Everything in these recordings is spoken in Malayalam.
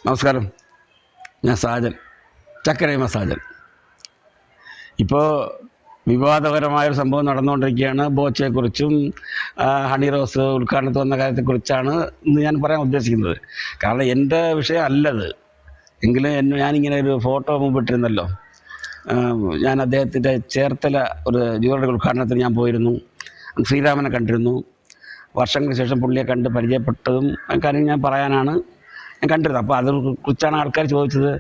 നമസ്കാരം, ഞാൻ സാജൻ, ചക്കരേമ സാജൻ. ഇപ്പോൾ വിവാദപരമായൊരു സംഭവം നടന്നുകൊണ്ടിരിക്കുകയാണ്. ബോച്ചയെക്കുറിച്ചും ഹണി റോസ് ഉദ്ഘാടനത്തിൽ വന്ന കാര്യത്തെക്കുറിച്ചാണ് ഇന്ന് ഞാൻ പറയാൻ ഉദ്ദേശിക്കുന്നത്. കാരണം എൻ്റെ വിഷയം അല്ലത്. എങ്കിലും ഞാനിങ്ങനെ ഒരു ഫോട്ടോ മുമ്പിട്ടിരുന്നല്ലോ. ഞാൻ അദ്ദേഹത്തിൻ്റെ ചേർത്തല ഒരു ജ്വല്ലറി ഉദ്ഘാടനത്തിന് ഞാൻ പോയിരുന്നു. ശ്രീരാമനെ കണ്ടിരുന്നു. വർഷങ്ങൾക്ക് ശേഷം പുള്ളിയെ കണ്ട് പരിചയപ്പെട്ടതും കാര്യം ഞാൻ പറയാനാണ് ഞാൻ കണ്ടിരുന്നത്. അപ്പോൾ അതിനെക്കുറിച്ചാണ് ആൾക്കാർ ചോദിച്ചത്.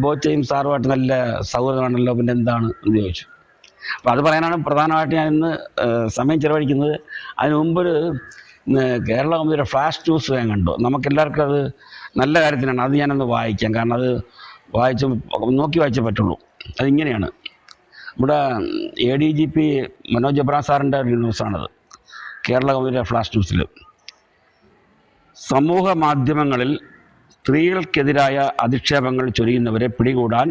ബോച്ചയും സാറുമായിട്ട് നല്ല സൗഹൃദമാണല്ലോ, പിന്നെ എന്താണ് എന്ന് ചോദിച്ചു. അപ്പോൾ അത് പറയാനാണ് പ്രധാനമായിട്ട് ഞാൻ ഇന്ന് സമയം ചിലവഴിക്കുന്നത്. അതിന് മുമ്പൊരു കേരള കൗമുദിയുടെ ഫ്ലാഷ് ന്യൂസ് ഞാൻ കണ്ടു. നമുക്കെല്ലാവർക്കും അത് നല്ല കാര്യത്തിനാണ്. അത് ഞാനൊന്ന് വായിക്കാം, കാരണം അത് നോക്കി വായിച്ചേ പറ്റുള്ളൂ. അതിങ്ങനെയാണ്. ഇവിടെ ADGP മനോജ് എബ്രഹാം സാറിൻ്റെ ഒരു ന്യൂസാണത്. കേരള കൗമുദിയുടെ ഫ്ലാഷ് ന്യൂസിൽ സമൂഹ മാധ്യമങ്ങളിൽ സ്ത്രീകൾക്കെതിരായ അധിക്ഷേപങ്ങൾ ചൊരിയുന്നവരെ പിടികൂടാൻ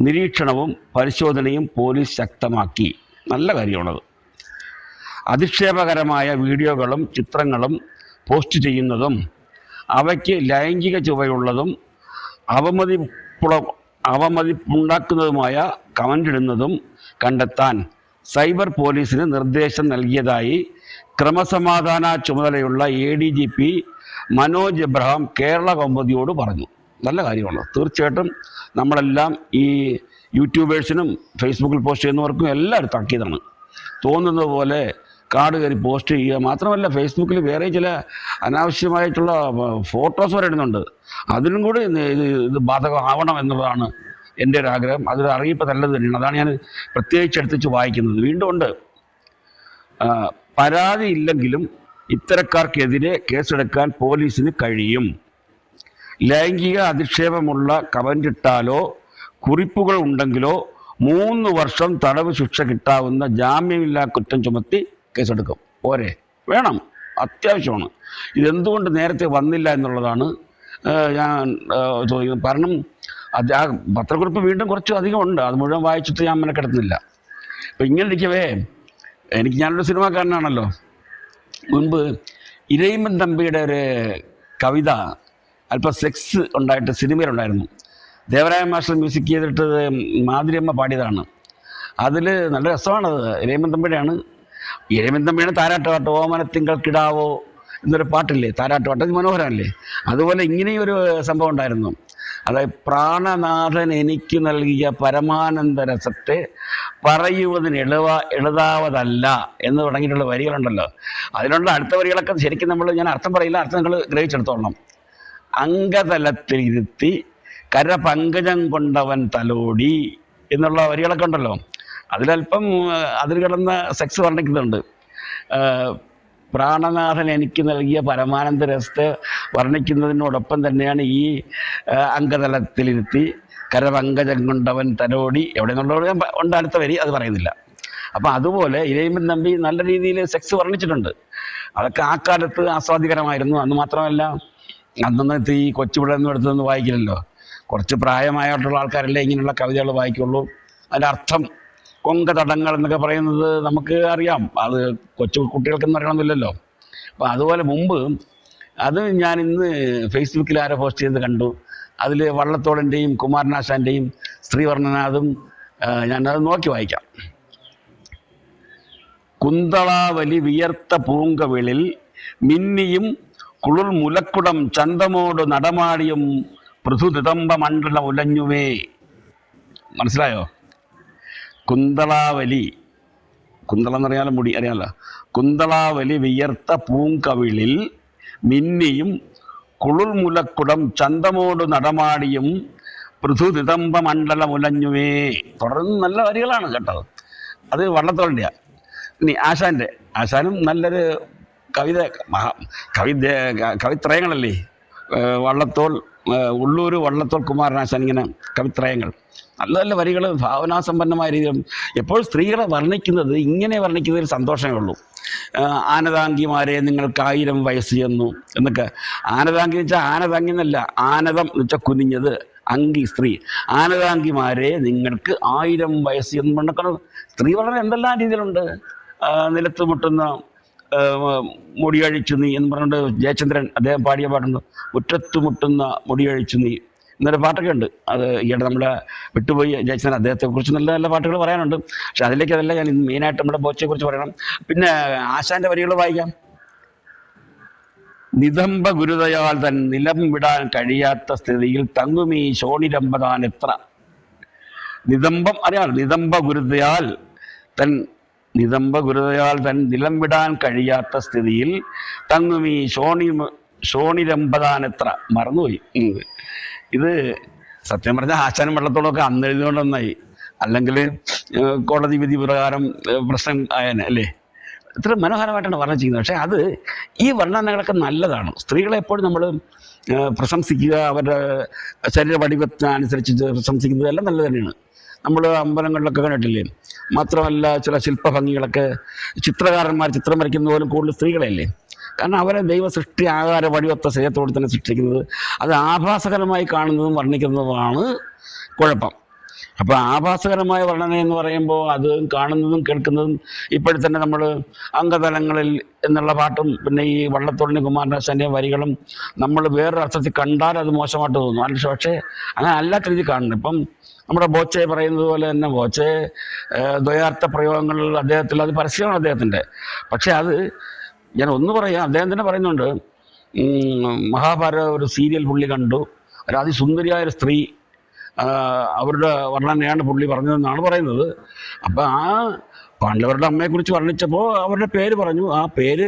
നിരീക്ഷണവും പരിശോധനയും പോലീസ് ശക്തമാക്കി. നല്ല കാര്യമാണത്. അധിക്ഷേപകരമായ വീഡിയോകളും ചിത്രങ്ങളും പോസ്റ്റ് ചെയ്യുന്നതും അവയ്ക്ക് ലൈംഗിക ചുവയുള്ളതും അവമതിപ്പുണ്ടാക്കുന്നതുമായ കമൻ്റ് ഇടുന്നതും കണ്ടെത്താൻ സൈബർ പോലീസിന് നിർദ്ദേശം നൽകിയതായി ക്രമസമാധാന ചുമതലയുള്ള ADGP മനോജ് എബ്രഹാം കേരള കൗമുദിയോട് പറഞ്ഞു. നല്ല കാര്യമാണ്. തീർച്ചയായിട്ടും നമ്മളെല്ലാം ഈ യൂട്യൂബേഴ്സിനും ഫേസ്ബുക്കിൽ പോസ്റ്റ് ചെയ്യുന്നവർക്കും എല്ലാവരും താക്കീതാണ്. തോന്നുന്നത് പോലെ കാട് കയറി പോസ്റ്റ് ചെയ്യുക മാത്രമല്ല, ഫേസ്ബുക്കിൽ വേറെ ചില അനാവശ്യമായിട്ടുള്ള ഫോട്ടോസ് വരെ ഇടുന്നുണ്ട്. അതിനും കൂടി ഇത് ബാധകമാവണം എന്നുള്ളതാണ് എൻ്റെ ഒരു ആഗ്രഹം. അതൊരു അറിയിപ്പ് നല്ലത് തന്നെയാണ്. അതാണ് ഞാൻ പ്രത്യേകിച്ച് എടുത്തിച്ച് വായിക്കുന്നത്. വീണ്ടും ഉണ്ട്, പരാതി ഇല്ലെങ്കിലും ഇത്തരക്കാർക്കെതിരെ കേസെടുക്കാൻ പോലീസിന് കഴിയും. ലൈംഗിക അധിക്ഷേപമുള്ള കമൻ്റിട്ടാലോ കുറിപ്പുകൾ ഉണ്ടെങ്കിലോ 3 വർഷം തടവ് ശിക്ഷ കിട്ടാവുന്ന ജാമ്യമില്ലാ കുറ്റം ചുമത്തി കേസെടുക്കും. പോരെ? വേണം, അത്യാവശ്യമാണ്. ഇതെന്തുകൊണ്ട് നേരത്തെ വന്നില്ല എന്നുള്ളതാണ് ഞാൻ ചോദിക്കുന്നത്. കാരണം ആ പത്രക്കുറിപ്പ് വീണ്ടും കുറച്ച് അധികം ഉണ്ട്. അത് മുഴുവൻ വായിച്ചിട്ട് ഞാൻ മെനക്കെടുത്തുന്നില്ല. അപ്പം ഇങ്ങനെ ഇരിക്കവേ ഞാനൊരു സിനിമാക്കാരനാണല്ലോ. മുൻപ് ഇരയിമ്മൻ തമ്പിയുടെ ഒരു കവിത അല്പം സെക്സ് ഉണ്ടായിട്ട് സിനിമയിലുണ്ടായിരുന്നു. ദേവരായ മാസ്റ്റർ മ്യൂസിക് ചെയ്തിട്ട് മാധുര്യമ്മ പാടിയതാണ്. അതിൽ നല്ല രസമാണത്. ഇരയിമ്മൻ തമ്പിയുടെയാണ്. ഇരയിമ്മൻ തമ്പിയാണ് താരാട്ടുപാട്ട്, ഓമനത്തിങ്കൾക്കിടാവോ എന്നൊരു പാട്ടില്ലേ, താരാട്ടുപാട്ട്. അത് മനോഹരമല്ലേ? അതുപോലെ ഇങ്ങനെയൊരു സംഭവം ഉണ്ടായിരുന്നു. അതായത് പ്രാണനാഥൻ എനിക്ക് നൽകിയ പരമാനന്ദ രസത്തെ പറയുവതിന് എളുതാവതല്ല എന്ന് തുടങ്ങിയിട്ടുള്ള വരികളുണ്ടല്ലോ. അതിലുള്ള അടുത്ത വരികളൊക്കെ ശരിക്കും ഞാൻ അർത്ഥം പറയില്ല, അർത്ഥം നിങ്ങൾ ഗ്രഹിച്ചെടുത്തോളണം. അംഗതലത്തിൽ ഇരുത്തി കരപങ്കജം കൊണ്ടവൻ തലോടി എന്നുള്ള വരികളൊക്കെ ഉണ്ടല്ലോ. അതിലല്പം അതിൽ കിടന്ന സെക്സ് വർണ്ണിക്കുന്നുണ്ട്. പ്രാണനാഥൻ എനിക്ക് നൽകിയ പരമാനന്ദ രസത്തെ വർണ്ണിക്കുന്നതിനോടൊപ്പം തന്നെയാണ് ഈ അംഗതലത്തിലിരുത്തി കരപങ്കജം കൊണ്ടവൻ തലോടി എവിടെ നിന്നുള്ളത് ഉണ്ട് അടുത്ത വരി, അത് പറയുന്നില്ല. അപ്പം അതുപോലെ ഇരയിമ്മൻ തമ്പി നല്ല രീതിയിൽ സെക്സ് വർണ്ണിച്ചിട്ടുണ്ട്. അതൊക്കെ ആ കാലത്ത് ആസ്വാദികരമായിരുന്നു. അന്ന് മാത്രമല്ല, അന്നത്തെ ഈ കൊച്ചുപിള്ളൊന്നും എടുത്തൊന്നും വായിക്കില്ലല്ലോ. കുറച്ച് പ്രായമായിട്ടുള്ള ആൾക്കാരല്ലേ ഇങ്ങനെയുള്ള കവിതകൾ വായിക്കുള്ളൂ. അതിൻ്റെ അർത്ഥം കൊങ്കതടങ്ങൾ എന്നൊക്കെ പറയുന്നത് നമുക്ക് അറിയാം. അത് കൊച്ചു കുട്ടികൾക്കൊന്നും അറിയണമെന്നില്ലല്ലോ. അപ്പോൾ അതുപോലെ മുമ്പ് അത് ഞാൻ ഇന്ന് ഫേസ്ബുക്കിൽ ആരോ പോസ്റ്റ് ചെയ്ത് കണ്ടു. അതിൽ വള്ളത്തോളിൻ്റെയും കുമാരനാശാൻ്റെയും ശ്രീവർണ്ണനാഥും ഞാനത് നോക്കി വായിക്കാം. കുന്തളാവലി വിയർത്ത പൂങ്കവിളിൽ മിന്നിയും കുളിർ മുലക്കുടം ചന്തമോട് നടമാടിയും പൃഥുതിതംബ മണ്ഡല ഉലഞ്ഞുവേ. മനസ്സിലായോ? കുന്തളാവലി, കുന്തളം എന്നറിയാലോ, മുടി അറിയാമല്ലോ. കുന്തളാവലി വിയർത്ത പൂങ്കവിളിൽ മിന്നിയും കുളിർമുലക്കുടം ചന്തമോട് നടമാടിയും പൃഥുതിതംബ മണ്ഡല മുലഞ്ഞുവേ. തുടർന്ന് നല്ല വരികളാണ് കേട്ടത്. അത് വള്ളത്തോളിൻ്റെയാണ്. ഇനി ആശാനും നല്ലൊരു കവിത്രയങ്ങളല്ലേ. വള്ളത്തോൾ, ഉള്ളൂർ വള്ളത്തോൾ കുമാരനാശാൻ, ഇങ്ങനെ കവിത്രയങ്ങൾ, നല്ല നല്ല വരികൾ, ഭാവനാസമ്പന്നമായ രീതിയിൽ. എപ്പോഴും സ്ത്രീകളെ വർണ്ണിക്കുന്നത് ഇങ്ങനെ വർണ്ണിക്കുന്നതിൽ സന്തോഷമേ ഉള്ളൂ. ആനതാങ്കിമാരെ നിങ്ങൾക്ക് 1000 വയസ്സ് ചെന്നു എന്നൊക്കെ. ആനതാങ്കി എന്ന് വെച്ചാൽ ആനതാങ്ങി എന്നല്ല, ആനതം എന്ന് വെച്ചാൽ കുനിഞ്ഞത്, അങ്കി സ്ത്രീ, ആനതാങ്കിമാരെ നിങ്ങൾക്ക് 1000 വയസ്സ് എന്ന് പറഞ്ഞ സ്ത്രീ വളരെ എന്തെല്ലാം രീതിയിലുണ്ട്. നിലത്ത് മുട്ടുന്ന മുടിയഴിച്ചു നീ എന്ന് പറഞ്ഞുകൊണ്ട് ജയചന്ദ്രൻ അദ്ദേഹം പാടിയ പാട്ടുണ്ട്. മുറ്റത്ത് മുട്ടുന്ന മുടിയഴിച്ചു നീ എന്നൊരു പാട്ടൊക്കെ ഉണ്ട്. അത് ഈയിടെ നമ്മളെ വിട്ടുപോയി ജയചന്ദ്രൻ, അദ്ദേഹത്തെക്കുറിച്ച് നല്ല നല്ല പാട്ടുകൾ പറയാനുണ്ട്. പക്ഷെ അതിലേക്കതല്ല ഞാൻ മെയിനായിട്ട് നമ്മുടെ ബോച്ചയെക്കുറിച്ച് പറയണം. പിന്നെ ആശാന്റെ വരികൾ വായിക്കാം. നിതംബ ഗുരുതയാൽ തൻ നിലം വിടാൻ കഴിയാത്ത സ്ഥിതിയിൽ തങ്ങുമീ ശോണിരമ്പതാൻ എത്ര. നിതംബം അറിയാം, നിതംബ ഗുരുതയാൽ തൻ നിലം വിടാൻ കഴിയാത്ത സ്ഥിതിയിൽ തങ്ങുമീ ശോണിരമ്പതാൻ എത്ര. മറന്നുപോയി. ഇത് സത്യം പറഞ്ഞാൽ ആശാനും വെള്ളത്തോടൊക്കെ അന്ന് എഴുതിക്കൊണ്ടെന്നായി, അല്ലെങ്കിൽ കോടതി വിധി പ്രകാരം പ്രശ്നം ആയനെ അല്ലേ. ഇത്ര മനോഹരമായിട്ടാണ് വർണ്ണം ചെയ്യുന്നത്. പക്ഷേ അത് ഈ വർണ്ണനകളൊക്കെ നല്ലതാണ്. സ്ത്രീകളെ എപ്പോഴും നമ്മൾ പ്രശംസിക്കുക, അവരുടെ ശരീര വടിവത്തിനനുസരിച്ച് പ്രശംസിക്കുന്നത് എല്ലാം നല്ലത് തന്നെയാണ്. നമ്മൾ അമ്പലങ്ങളിലൊക്കെ കണ്ടിട്ടില്ലേ. മാത്രമല്ല ചില ശില്പഭംഗികളൊക്കെ ചിത്രകാരന്മാർ ചിത്രം വരയ്ക്കുന്ന പോലും കൂടുതൽ സ്ത്രീകളല്ലേ. കാരണം അവരെ ദൈവ സൃഷ്ടി ആകാര വടിവത്ത ശരീരത്തോട് തന്നെ സൃഷ്ടിക്കുന്നത്. അത് ആഭാസകരമായി കാണുന്നതും വർണ്ണിക്കുന്നതുമാണ് കുഴപ്പം. അപ്പോൾ ആഭാസകരമായ വർണ്ണന എന്ന് പറയുമ്പോൾ അത് കാണുന്നതും കേൾക്കുന്നതും ഇപ്പോഴും തന്നെ നമ്മൾ അംഗതലങ്ങളിൽ എന്നുള്ള പാട്ടും പിന്നെ ഈ വള്ളത്തോളിൻ്റെ കുമാരനാശാൻ്റെ വരികളും നമ്മൾ വേറൊരർത്ഥത്തിൽ കണ്ടാൽ അത് മോശമായിട്ട് തോന്നും. പക്ഷേ അങ്ങനെ അല്ലാത്ത രീതി കാണണം. ഇപ്പം നമ്മുടെ ബോച്ചെ പറയുന്നത് പോലെ തന്നെ ബോച്ചെ ദ്വയാർത്ഥ പ്രയോഗങ്ങൾ അദ്ദേഹത്തിൽ അത് പരസ്യമാണ് അദ്ദേഹത്തിൻ്റെ. പക്ഷേ അത് ഞാൻ ഒന്ന് പറയാം, അദ്ദേഹം തന്നെ പറയുന്നുണ്ട്. മഹാഭാരത ഒരു സീരിയൽ പുള്ളി കണ്ടു, ഒരു അതിസുന്ദരിയായൊരു സ്ത്രീ, അവരുടെ വർണ്ണനയാണ് പുള്ളി പറഞ്ഞതെന്നാണ് പറയുന്നത്. അപ്പം ആ പാണ്ഡവരുടെ അമ്മയെക്കുറിച്ച് വർണ്ണിച്ചപ്പോൾ അവരുടെ പേര് പറഞ്ഞു. ആ പേര്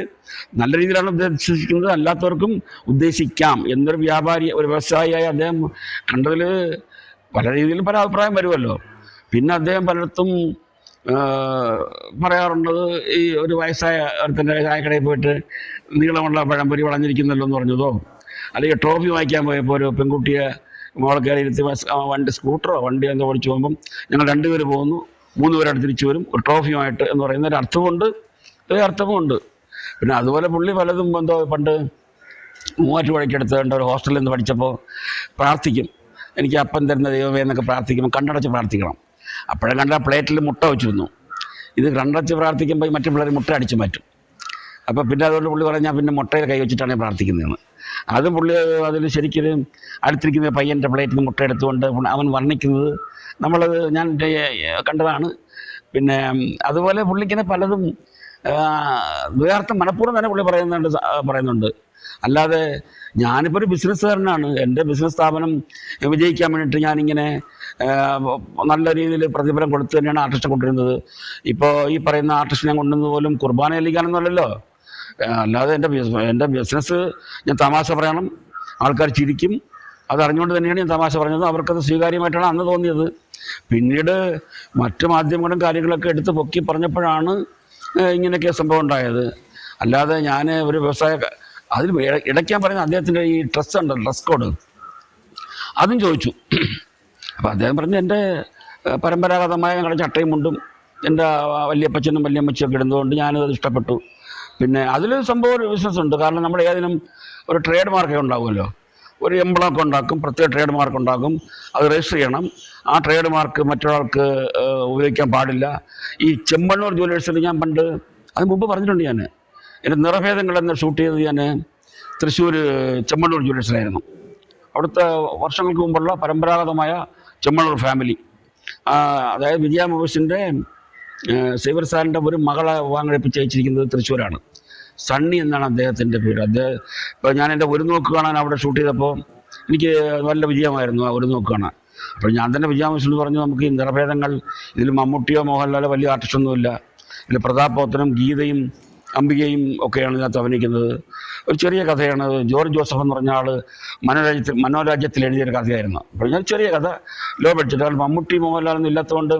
നല്ല രീതിയിലാണ് ഉദ്ദേശിക്കുന്നത്, അല്ലാത്തവർക്കും ഉദ്ദേശിക്കാം എന്നൊരു വ്യാപാരി, ഒരു വ്യവസായിയായി അദ്ദേഹം കണ്ടതിൽ പല രീതിയിലും പല അഭിപ്രായം വരുമല്ലോ. പിന്നെ അദ്ദേഹം പലയിടത്തും പറയാറുള്ളത്, ഈ ഒരു വയസ്സായ ഒരുത്തൻ്റെ ചായക്കടയിൽ പോയിട്ട് നീളമുള്ള പഴംപൊരി വളഞ്ഞിരിക്കുന്നല്ലോ എന്ന് പറഞ്ഞതോ, അല്ലെങ്കിൽ ട്രോഫി വാങ്ങിക്കാൻ പോയപ്പോൾ ഒരു പെൺകുട്ടിയെ മോളെ കയറി ഇരുത്തി സ്കൂട്ടറോ വണ്ടി എന്തോ ഓടിച്ചു പോകുമ്പം ഞങ്ങൾ 2 പേര് പോകുന്നു, 3 പേരവിടെ തിരിച്ചു വരും ഒരു ട്രോഫിയുമായിട്ട് എന്ന് പറയുന്ന ഒരു അർത്ഥമുണ്ട്, ഒരു അർത്ഥമുണ്ട്. പിന്നെ അതുപോലെ പുള്ളി പലതും എന്തോ പണ്ട് മൂവാറ്റുപുഴയ്ക്കടുത്ത് ഒരു ഹോസ്റ്റലിൽ നിന്ന് പഠിച്ചപ്പോൾ പ്രാർത്ഥിക്കും, എനിക്ക് അപ്പം തരുന്ന ദൈവമേ എന്നൊക്കെ പ്രാർത്ഥിക്കുമ്പോൾ കണ്ണടച്ച് പ്രാർത്ഥിക്കണം. അപ്പോഴും കണ്ട പ്ലേറ്റിൽ മുട്ട വെച്ചിരുന്നു. ഇത് കണ്ണടച്ച് പ്രാർത്ഥിക്കുമ്പോൾ മറ്റു പിള്ളേർ മുട്ട അടിച്ചു മാറ്റും. അപ്പോൾ പിന്നെ അതുകൊണ്ട് പുള്ളി പറഞ്ഞാൽ പിന്നെ മുട്ടയിൽ കൈ വെച്ചിട്ടാണ് പ്രാർത്ഥിക്കുന്നതെന്ന്. അത് പുള്ളി അതിൽ ശരിക്കും അടുത്തിരിക്കുന്ന പയ്യൻ്റെ പ്ലേറ്റിൽ നിന്ന് മുട്ട എടുത്തുകൊണ്ട് അവൻ വർണ്ണിക്കുന്നത് നമ്മളത് ഞാൻ കണ്ടതാണ്. പിന്നെ അതുപോലെ പുള്ളിക്കിനെ പലതും ദ്വയാർത്ഥം മനഃപൂർവ്വം തന്നെ പുള്ളി പറയുന്നുണ്ട്. അല്ലാതെ ഞാനിപ്പോൾ ഒരു ബിസിനസ്സുകാരനാണ്, എൻ്റെ ബിസിനസ് സ്ഥാപനം വിജയിക്കാൻ വേണ്ടിയിട്ട് ഞാനിങ്ങനെ നല്ല രീതിയിൽ പ്രതിഫലം കൊടുത്തു തന്നെയാണ് ആർട്ടിസ്റ്റിനെ കൊണ്ടുവരുന്നത്. ഇപ്പോൾ ഈ പറയുന്ന ആർട്ടിസ്റ്റിനെ കൊണ്ടുവന്നത് പോലും കുർബാന ചെല്ലിക്കാനൊന്നുമല്ലല്ലോ. അല്ലാതെ എൻ്റെ ബിസിനസ് ഞാൻ തമാശ പറയണം, ആൾക്കാർ ചിരിക്കും, അതറിഞ്ഞുകൊണ്ട് തന്നെയാണ് ഞാൻ തമാശ പറഞ്ഞത്. അവർക്കത് സ്വീകാര്യമായിട്ടാണ് അന്ന് തോന്നിയത്. പിന്നീട് മറ്റു മാധ്യമങ്ങളും കാര്യങ്ങളൊക്കെ എടുത്ത് പൊക്കി പറഞ്ഞപ്പോഴാണ് ഇങ്ങനെയൊക്കെ സംഭവം ഉണ്ടായത്. അല്ലാതെ ഞാൻ ഒരു വ്യവസായ അതിൽ ഇടയ്ക്കാൻ പറയുന്ന അദ്ദേഹത്തിൻ്റെ ഈ ഡ്രസ്സ് ഉണ്ട്, ഡ്രസ് കോഡ്, അതും ചോദിച്ചു. അപ്പോൾ അദ്ദേഹം പറഞ്ഞു എൻ്റെ പരമ്പരാഗതമായ ഞങ്ങളുടെ ചട്ടയും മുണ്ടും എൻ്റെ വല്യപ്പച്ചനും വല്യമ്മച്ചൊക്കെ ഇടുന്നതുകൊണ്ട് ഞാനത് ഇഷ്ടപ്പെട്ടു. പിന്നെ അതിൽ സംഭവം ഒരു ബിസിനസ് ഉണ്ട്. കാരണം നമ്മൾ ഏതിനും ഒരു ട്രേഡ് മാർക്കൊക്കെ ഉണ്ടാകുമല്ലോ, ഒരു എംബ്ലമൊക്കെ ഉണ്ടാക്കും, പ്രത്യേക ട്രേഡ് മാർക്ക് ഉണ്ടാക്കും, അത് രജിസ്റ്റർ ചെയ്യണം. ആ ട്രേഡ് മാർക്ക് മറ്റൊരാൾക്ക് ഉപയോഗിക്കാൻ പാടില്ല. ഈ ചെമ്മണ്ണൂർ ജ്വല്ലേഴ്സിൽ ഞാൻ പണ്ട് അതിന് മുമ്പ് പറഞ്ഞിട്ടുണ്ട്, ഞാൻ എൻ്റെ നിറഭേദങ്ങളെന്ന് ഷൂട്ട് ചെയ്തത് ഞാൻ തൃശ്ശൂർ ചെമ്മണ്ണൂർ ജ്വല്ലേഴ്സിലായിരുന്നു. അവിടുത്തെ വർഷങ്ങൾക്ക് മുമ്പുള്ള പരമ്പരാഗതമായ ചെമ്മണ്ണൂർ ഫാമിലി, അതായത് വിജയ മൂവീസിൻ്റെ സൈബർ സാറിൻ്റെ ഒരു മകളെ വാങ്ങഴിപ്പിച്ച് അയച്ചിരിക്കുന്നത് തൃശ്ശൂരാണ്. സണ്ണി എന്നാണ് അദ്ദേഹത്തിൻ്റെ പേര്. അദ്ദേഹം ഇപ്പോൾ ഞാൻ എൻ്റെ ഒരു നോക്ക് കാണാൻ അവിടെ ഷൂട്ട് ചെയ്തപ്പോൾ എനിക്ക് നല്ല വിജയമായിരുന്നു ആ ഒരു നോക്ക് കാണാൻ. അപ്പോൾ ഞാൻ തന്നെ വിജയ മൂവീസിൽ പറഞ്ഞു, നമുക്ക് ഈ നിറഭേദങ്ങൾ ഇതിൽ മമ്മൂട്ടിയോ മോഹൻലാലോ വലിയ ആർട്ടിസ്റ്റൊന്നുമില്ല, ഇതിൽ പ്രതാപ് പോത്തനും ഗീതയും അംബികയും ഒക്കെയാണ് ഇതിനകത്ത് അഭിനയിക്കുന്നത്. ഒരു ചെറിയ കഥയാണ്. ജോർജ് ജോസഫ് എന്ന് പറഞ്ഞ ആൾ മനോരാജ്യത്തിൽ എഴുതിയൊരു കഥയായിരുന്നു. അപ്പോൾ ഞാൻ ചെറിയ കഥ, ലോ ബഡ്ജറ്റ്. കാരണം മമ്മൂട്ടി മോഹൻലാലൊന്നും ഇല്ലാത്തതുകൊണ്ട്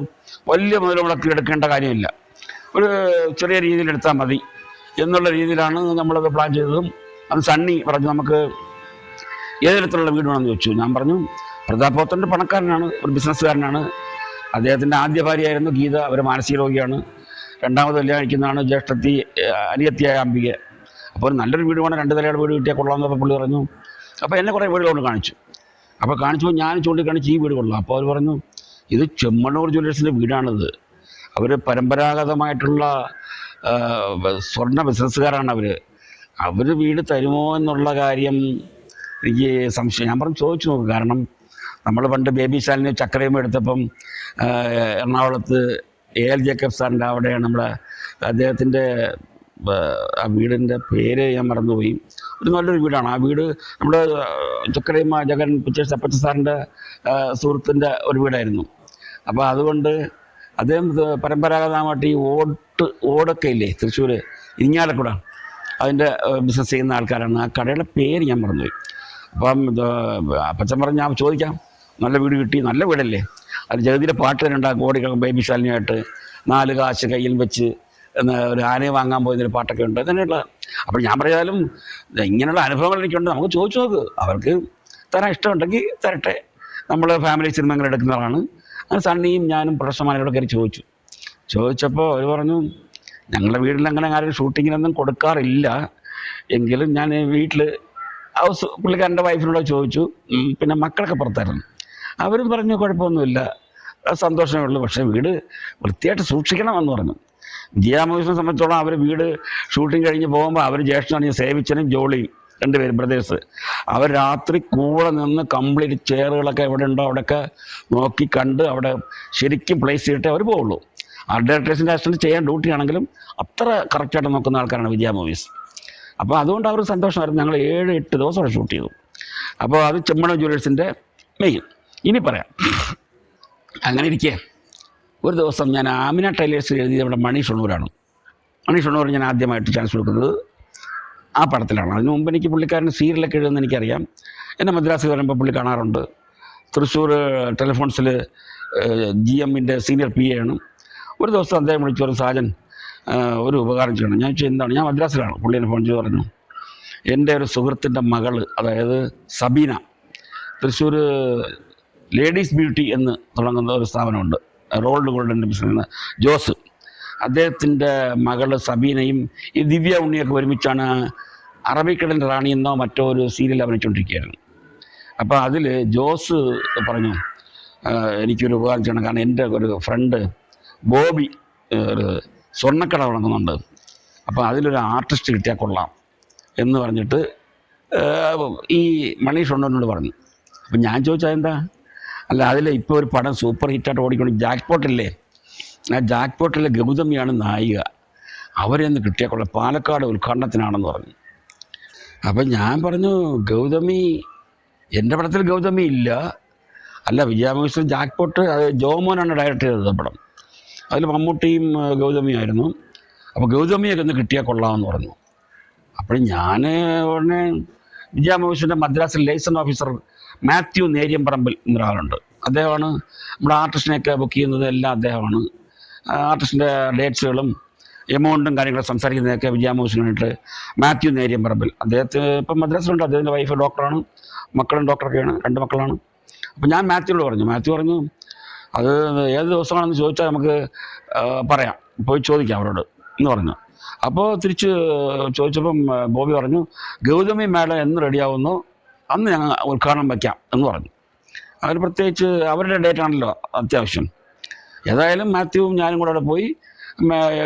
വലിയ മുതൽ മുടക്കി എടുക്കേണ്ട കാര്യമില്ല, ഒരു ചെറിയ രീതിയിൽ എടുത്താൽ മതി എന്നുള്ള രീതിയിലാണ് നമ്മളത് പ്ലാൻ ചെയ്തതും. അത് സണ്ണി പറഞ്ഞു നമുക്ക് ഏത് തരത്തിലുള്ള വീട് വേണമെന്ന് ചോദിച്ചു. ഞാൻ പറഞ്ഞു പ്രതാപ് പോത്തൻ്റെ പണക്കാരനാണ്, ഒരു ബിസിനസ്സുകാരനാണ്. അദ്ദേഹത്തിൻ്റെ ആദ്യ ഭാര്യയായിരുന്നു ഗീത, അവർ മാനസിക രോഗിയാണ്. രണ്ടാമത് കല്യാണം കഴിക്കുന്നതാണ് ജ്യേഷ്ഠത്തി അനിയത്തിയായ അംബിക. അപ്പോൾ ഒരു നല്ലൊരു വീട് വേണം, 2 നിലയുടെ വീട് കിട്ടിയാൽ കൊള്ളാമെന്നപ്പോൾ പുള്ളി പറഞ്ഞു. അപ്പോൾ എന്നെ കുറേ വീടുകൾ കൊണ്ട് കാണിച്ചു. അപ്പോൾ കാണിച്ചപ്പോൾ ഞാൻ ചൂണ്ടിക്കാണിച്ച് ഈ വീട് കൊള്ളാം. അപ്പോൾ അവർ പറഞ്ഞു ഇത് ചെമ്മണ്ണൂർ ജ്വല്ലേഴ്സിൻ്റെ വീടാണിത്. അവർ പരമ്പരാഗതമായിട്ടുള്ള സ്വർണ്ണ ബിസിനസ്സുകാരാണ് അവർ വീട് തരുമോ എന്നുള്ള കാര്യം എനിക്ക് സംശയം. ഞാൻ പറഞ്ഞു ചോദിച്ചു നോക്കും. കാരണം നമ്മൾ പണ്ട് ബേബി ശാലിന് ചക്കരയും എടുത്തപ്പം എറണാകുളത്ത് AL ജേക്കബ് സാറിൻ്റെ അവിടെയാണ് നമ്മുടെ അദ്ദേഹത്തിൻ്റെ ആ വീടിൻ്റെ പേര് ഞാൻ മറന്നുപോയി. ഒരു നല്ലൊരു വീടാണ് ആ വീട്. നമ്മുടെ ചക്കരയമ്മ ജഗൻ പിക്ചേഴ്സ് അപ്പച്ച സാറിൻ്റെ സുഹൃത്തിൻ്റെ ഒരു വീടായിരുന്നു. അപ്പോൾ അതുകൊണ്ട് അദ്ദേഹം പരമ്പരാഗതമായിട്ട് ഈ ഓടൊക്കെ ഇല്ലേ തൃശ്ശൂർ ഇരിങ്ങാലക്കുട അതിൻ്റെ ബിസിനസ് ചെയ്യുന്ന ആൾക്കാരാണ്. ആ കടയുടെ പേര് ഞാൻ മറന്നുപോയി. അപ്പം അപ്പച്ചൻ പറഞ്ഞ് ഞാൻ ചോദിക്കാം, നല്ല വീട് കിട്ടി, നല്ല വീടല്ലേ, അത് ജഗതിയുടെ പാട്ട് തന്നെ ഉണ്ടാകും, കോടികൾ ബേബി ശാലിനിയായിട്ട് 4 കാശ് കയ്യിൽ വെച്ച് ഒരു ആനയെ വാങ്ങാൻ പോയതിന് പാട്ടൊക്കെ ഉണ്ട് തന്നെയുള്ള. അപ്പോൾ ഞാൻ പറയാലും ഇങ്ങനെയുള്ള അനുഭവങ്ങൾ എനിക്കുണ്ട്, നമുക്ക് ചോദിച്ചു നോക്ക്, അവർക്ക് തരാൻ ഇഷ്ടമുണ്ടെങ്കിൽ തരട്ടെ. നമ്മൾ ഫാമിലി സിനിമകൾ എടുക്കുന്നതാണ്. അങ്ങനെ സണ്ണിയും ഞാനും പ്രൊഡക്ഷന്മാരോട് കയറി ചോദിച്ചപ്പോൾ അവർ പറഞ്ഞു ഞങ്ങളുടെ വീട്ടിൽ അങ്ങനെ ആരും ഷൂട്ടിങ്ങിനൊന്നും കൊടുക്കാറില്ല, എങ്കിലും ഞാൻ വീട്ടിൽ പുള്ളിക്കാരൻ്റെ വൈഫിനോട് ചോദിച്ചു. പിന്നെ മക്കളൊക്കെ പുറത്തായിരുന്നു, അവരും പറഞ്ഞു കുഴപ്പമൊന്നുമില്ല, സന്തോഷമേ ഉള്ളൂ, പക്ഷേ വീട് വൃത്തിയായിട്ട് സൂക്ഷിക്കണമെന്ന് പറഞ്ഞു. ജിയാമോസിനെ സംബന്ധിച്ചോളം അവർ വീട് ഷൂട്ടിങ് കഴിഞ്ഞ് പോകുമ്പോൾ അവർ ജ്യേഷ്ഠനാണ് സേവിച്ചനും ജോളിയും 2 പേര് ബ്രദേഴ്സ്. അവർ രാത്രി കൂടെ നിന്ന് കംപ്ലീറ്റ് ചെയറുകളൊക്കെ എവിടെ ഉണ്ടോ അവിടെയൊക്കെ നോക്കി കണ്ട് അവിടെ ശരിക്കും പ്ലേസ് ചെയ്തിട്ടേ അവർ പോവുള്ളൂ. ആർട്ട് ഡയറക്ടേഴ്സിൻ്റെ അസിസ്റ്റൻറ്റ് ചെയ്യാൻ ഡ്യൂട്ടി ആണെങ്കിലും അത്ര കറക്റ്റായിട്ട് നോക്കുന്ന ആൾക്കാരാണ് വിജയ മൂവീസ്. അപ്പോൾ അതുകൊണ്ട് അവർ സന്തോഷമായിരുന്നു. ഞങ്ങൾ 7-8 ദിവസം അവിടെ ഷൂട്ട് ചെയ്തു. അപ്പോൾ അത് ചെമ്മണ്ണൂർ ജ്വല്ലേഴ്സിൻ്റെ മെയിൻ. ഇനി പറയാം. അങ്ങനെ ഇരിക്കെ ഒരു ദിവസം ഞാൻ ആമിന ടൈലേഴ്സ് എഴുതിയത് നമ്മുടെ മണി ഷൊണ്ണൂരാണ്. മണി ഷൊണ്ണൂർ ഞാൻ ആദ്യമായിട്ട് ചാൻസ് കൊടുക്കുന്നത് ആ പടത്തിലാണ്. അതിന് മുമ്പ് എനിക്ക് പുള്ളിക്കാരൻ സീരിയലൊക്കെ എഴുതുന്ന എനിക്കറിയാം. എന്നെ മദ്രാസിൽ വരുമ്പോൾ പുള്ളി കാണാറുണ്ട്. തൃശ്ശൂർ ടെലിഫോൺസിൽ GMൻ്റെ സീനിയർ PA ആണ്. ഒരു ദിവസം അദ്ദേഹം വിളിച്ചൊരു സാജൻ ഒരു ഉപകാരം ചെയ്യണം. ഞാൻ ചോദിച്ചു എന്താണ്? ഞാൻ മദ്രാസിലാണ്. പുള്ളി എന്നെ ഫോൺ ചെയ്ത് പറഞ്ഞു എൻ്റെ ഒരു സുഹൃത്തിൻ്റെ മകൾ, അതായത് സബീന, തൃശ്ശൂർ ലേഡീസ് ബ്യൂട്ടി എന്ന് തുടങ്ങുന്ന ഒരു സ്ഥാപനമുണ്ട്, റോൾഡ് ഗോൾഡിൻ്റെ ബിസിനസ്, ജോസ്, അദ്ദേഹത്തിൻ്റെ മകൾ സബീനയും ഈ ദിവ്യ ഉണ്ണിയൊക്കെ ഒരുമിച്ചാണ് അറബിക്കടലിൻ്റെ റാണി എന്നോ മറ്റോ ഒരു സീരിയൽ അഭിനയിച്ചുകൊണ്ടിരിക്കുകയായിരുന്നു. അപ്പോൾ അതിൽ ജോസ് പറഞ്ഞു എനിക്കൊരു ഉപകാരം ചെയ്യണം, കാരണം എൻ്റെ ഒരു ഫ്രണ്ട് ബോബി ഒരു സ്വർണ്ണക്കട തുടങ്ങുന്നുണ്ട്, അപ്പോൾ അതിലൊരു ആർട്ടിസ്റ്റ് കിട്ടിയാൽ കൊള്ളാം എന്ന് പറഞ്ഞിട്ട് ഈ മണി ഷൊണ്ണൂരിനോട് പറഞ്ഞു. അപ്പം ഞാൻ ചോദിച്ചാൽ എന്താ? അല്ല, അതിൽ ഇപ്പോൾ ഒരു പടം സൂപ്പർ ഹിറ്റായിട്ട് ഓടിക്കൊണ്ട് ജാക്ക്പോട്ടില്ലേ, ആ ജാക്ക്പോട്ടിലെ ഗൗതമിയാണ് നായിക, അവരെയൊന്ന് കിട്ടിയാൽ കൊള്ളാം, പാലക്കാട് ഉദ്ഘാടനത്തിനാണെന്ന് പറഞ്ഞു. അപ്പം ഞാൻ പറഞ്ഞു ഗൗതമി, എൻ്റെ പടത്തിൽ ഗൗതമി ഇല്ല. അല്ല, വിജയാമോസിൽ ജാക്ക്പോട്ട് അത് ജോമോനാണ് ഡയറക്റ്റ് ചെയ്തത് പടം, അതിൽ മമ്മൂട്ടിയും ഗൗതമിയായിരുന്നു. അപ്പോൾ ഗൗതമിയൊക്കെ ഒന്ന് കിട്ടിയാൽ കൊള്ളാമെന്ന് പറഞ്ഞു. അപ്പോൾ ഞാൻ ഉടനെ വിജയാമോസിൻ്റെ മദ്രാസിൽ ലൈസൻസ് ഓഫീസർ മാത്യു നേര്യംപറമ്പിൽ എന്നൊരാളുണ്ട്, അദ്ദേഹമാണ് നമ്മുടെ ആർട്ടിസ്റ്റിനെയൊക്കെ ബുക്ക് ചെയ്യുന്നത്, എല്ലാം അദ്ദേഹമാണ്. ആർട്ടിസ്റ്റിൻ്റെ ഡേറ്റ്സുകളും എമൗണ്ടും കാര്യങ്ങളും സംസാരിക്കുന്നതൊക്കെ വിജയാമോസിന് വേണ്ടിയിട്ട് മാത്യു നേര്യംപറമ്പിൽ. അദ്ദേഹത്തിന് ഇപ്പം മദ്രാസിലുണ്ട്. അദ്ദേഹത്തിൻ്റെ വൈഫ് ഡോക്ടറാണ്, മക്കളും ഡോക്ടറൊക്കെയാണ്, 2 മക്കളാണ്. അപ്പോൾ ഞാൻ മാത്യുവിനോട് പറഞ്ഞു. മാത്യു പറഞ്ഞു അത് ഏത് ദിവസമാണെന്ന് ചോദിച്ചാൽ നമുക്ക് പറയാം, പോയി ചോദിക്കാം അവരോട് എന്ന് പറഞ്ഞു. അപ്പോൾ തിരിച്ച് ചോദിച്ചപ്പം ബോബി പറഞ്ഞു ഗൗതമി മാഡം എന്ന് റെഡിയാവുന്നു അന്ന് ഞങ്ങൾ ഉദ്ഘാടനം വയ്ക്കാം എന്ന് പറഞ്ഞു. അവർ പ്രത്യേകിച്ച് അവരുടെ ഡേറ്റ് ആണല്ലോ അത്യാവശ്യം. ഏതായാലും മാത്യുവും ഞാനും കൂടെ അവിടെ പോയി.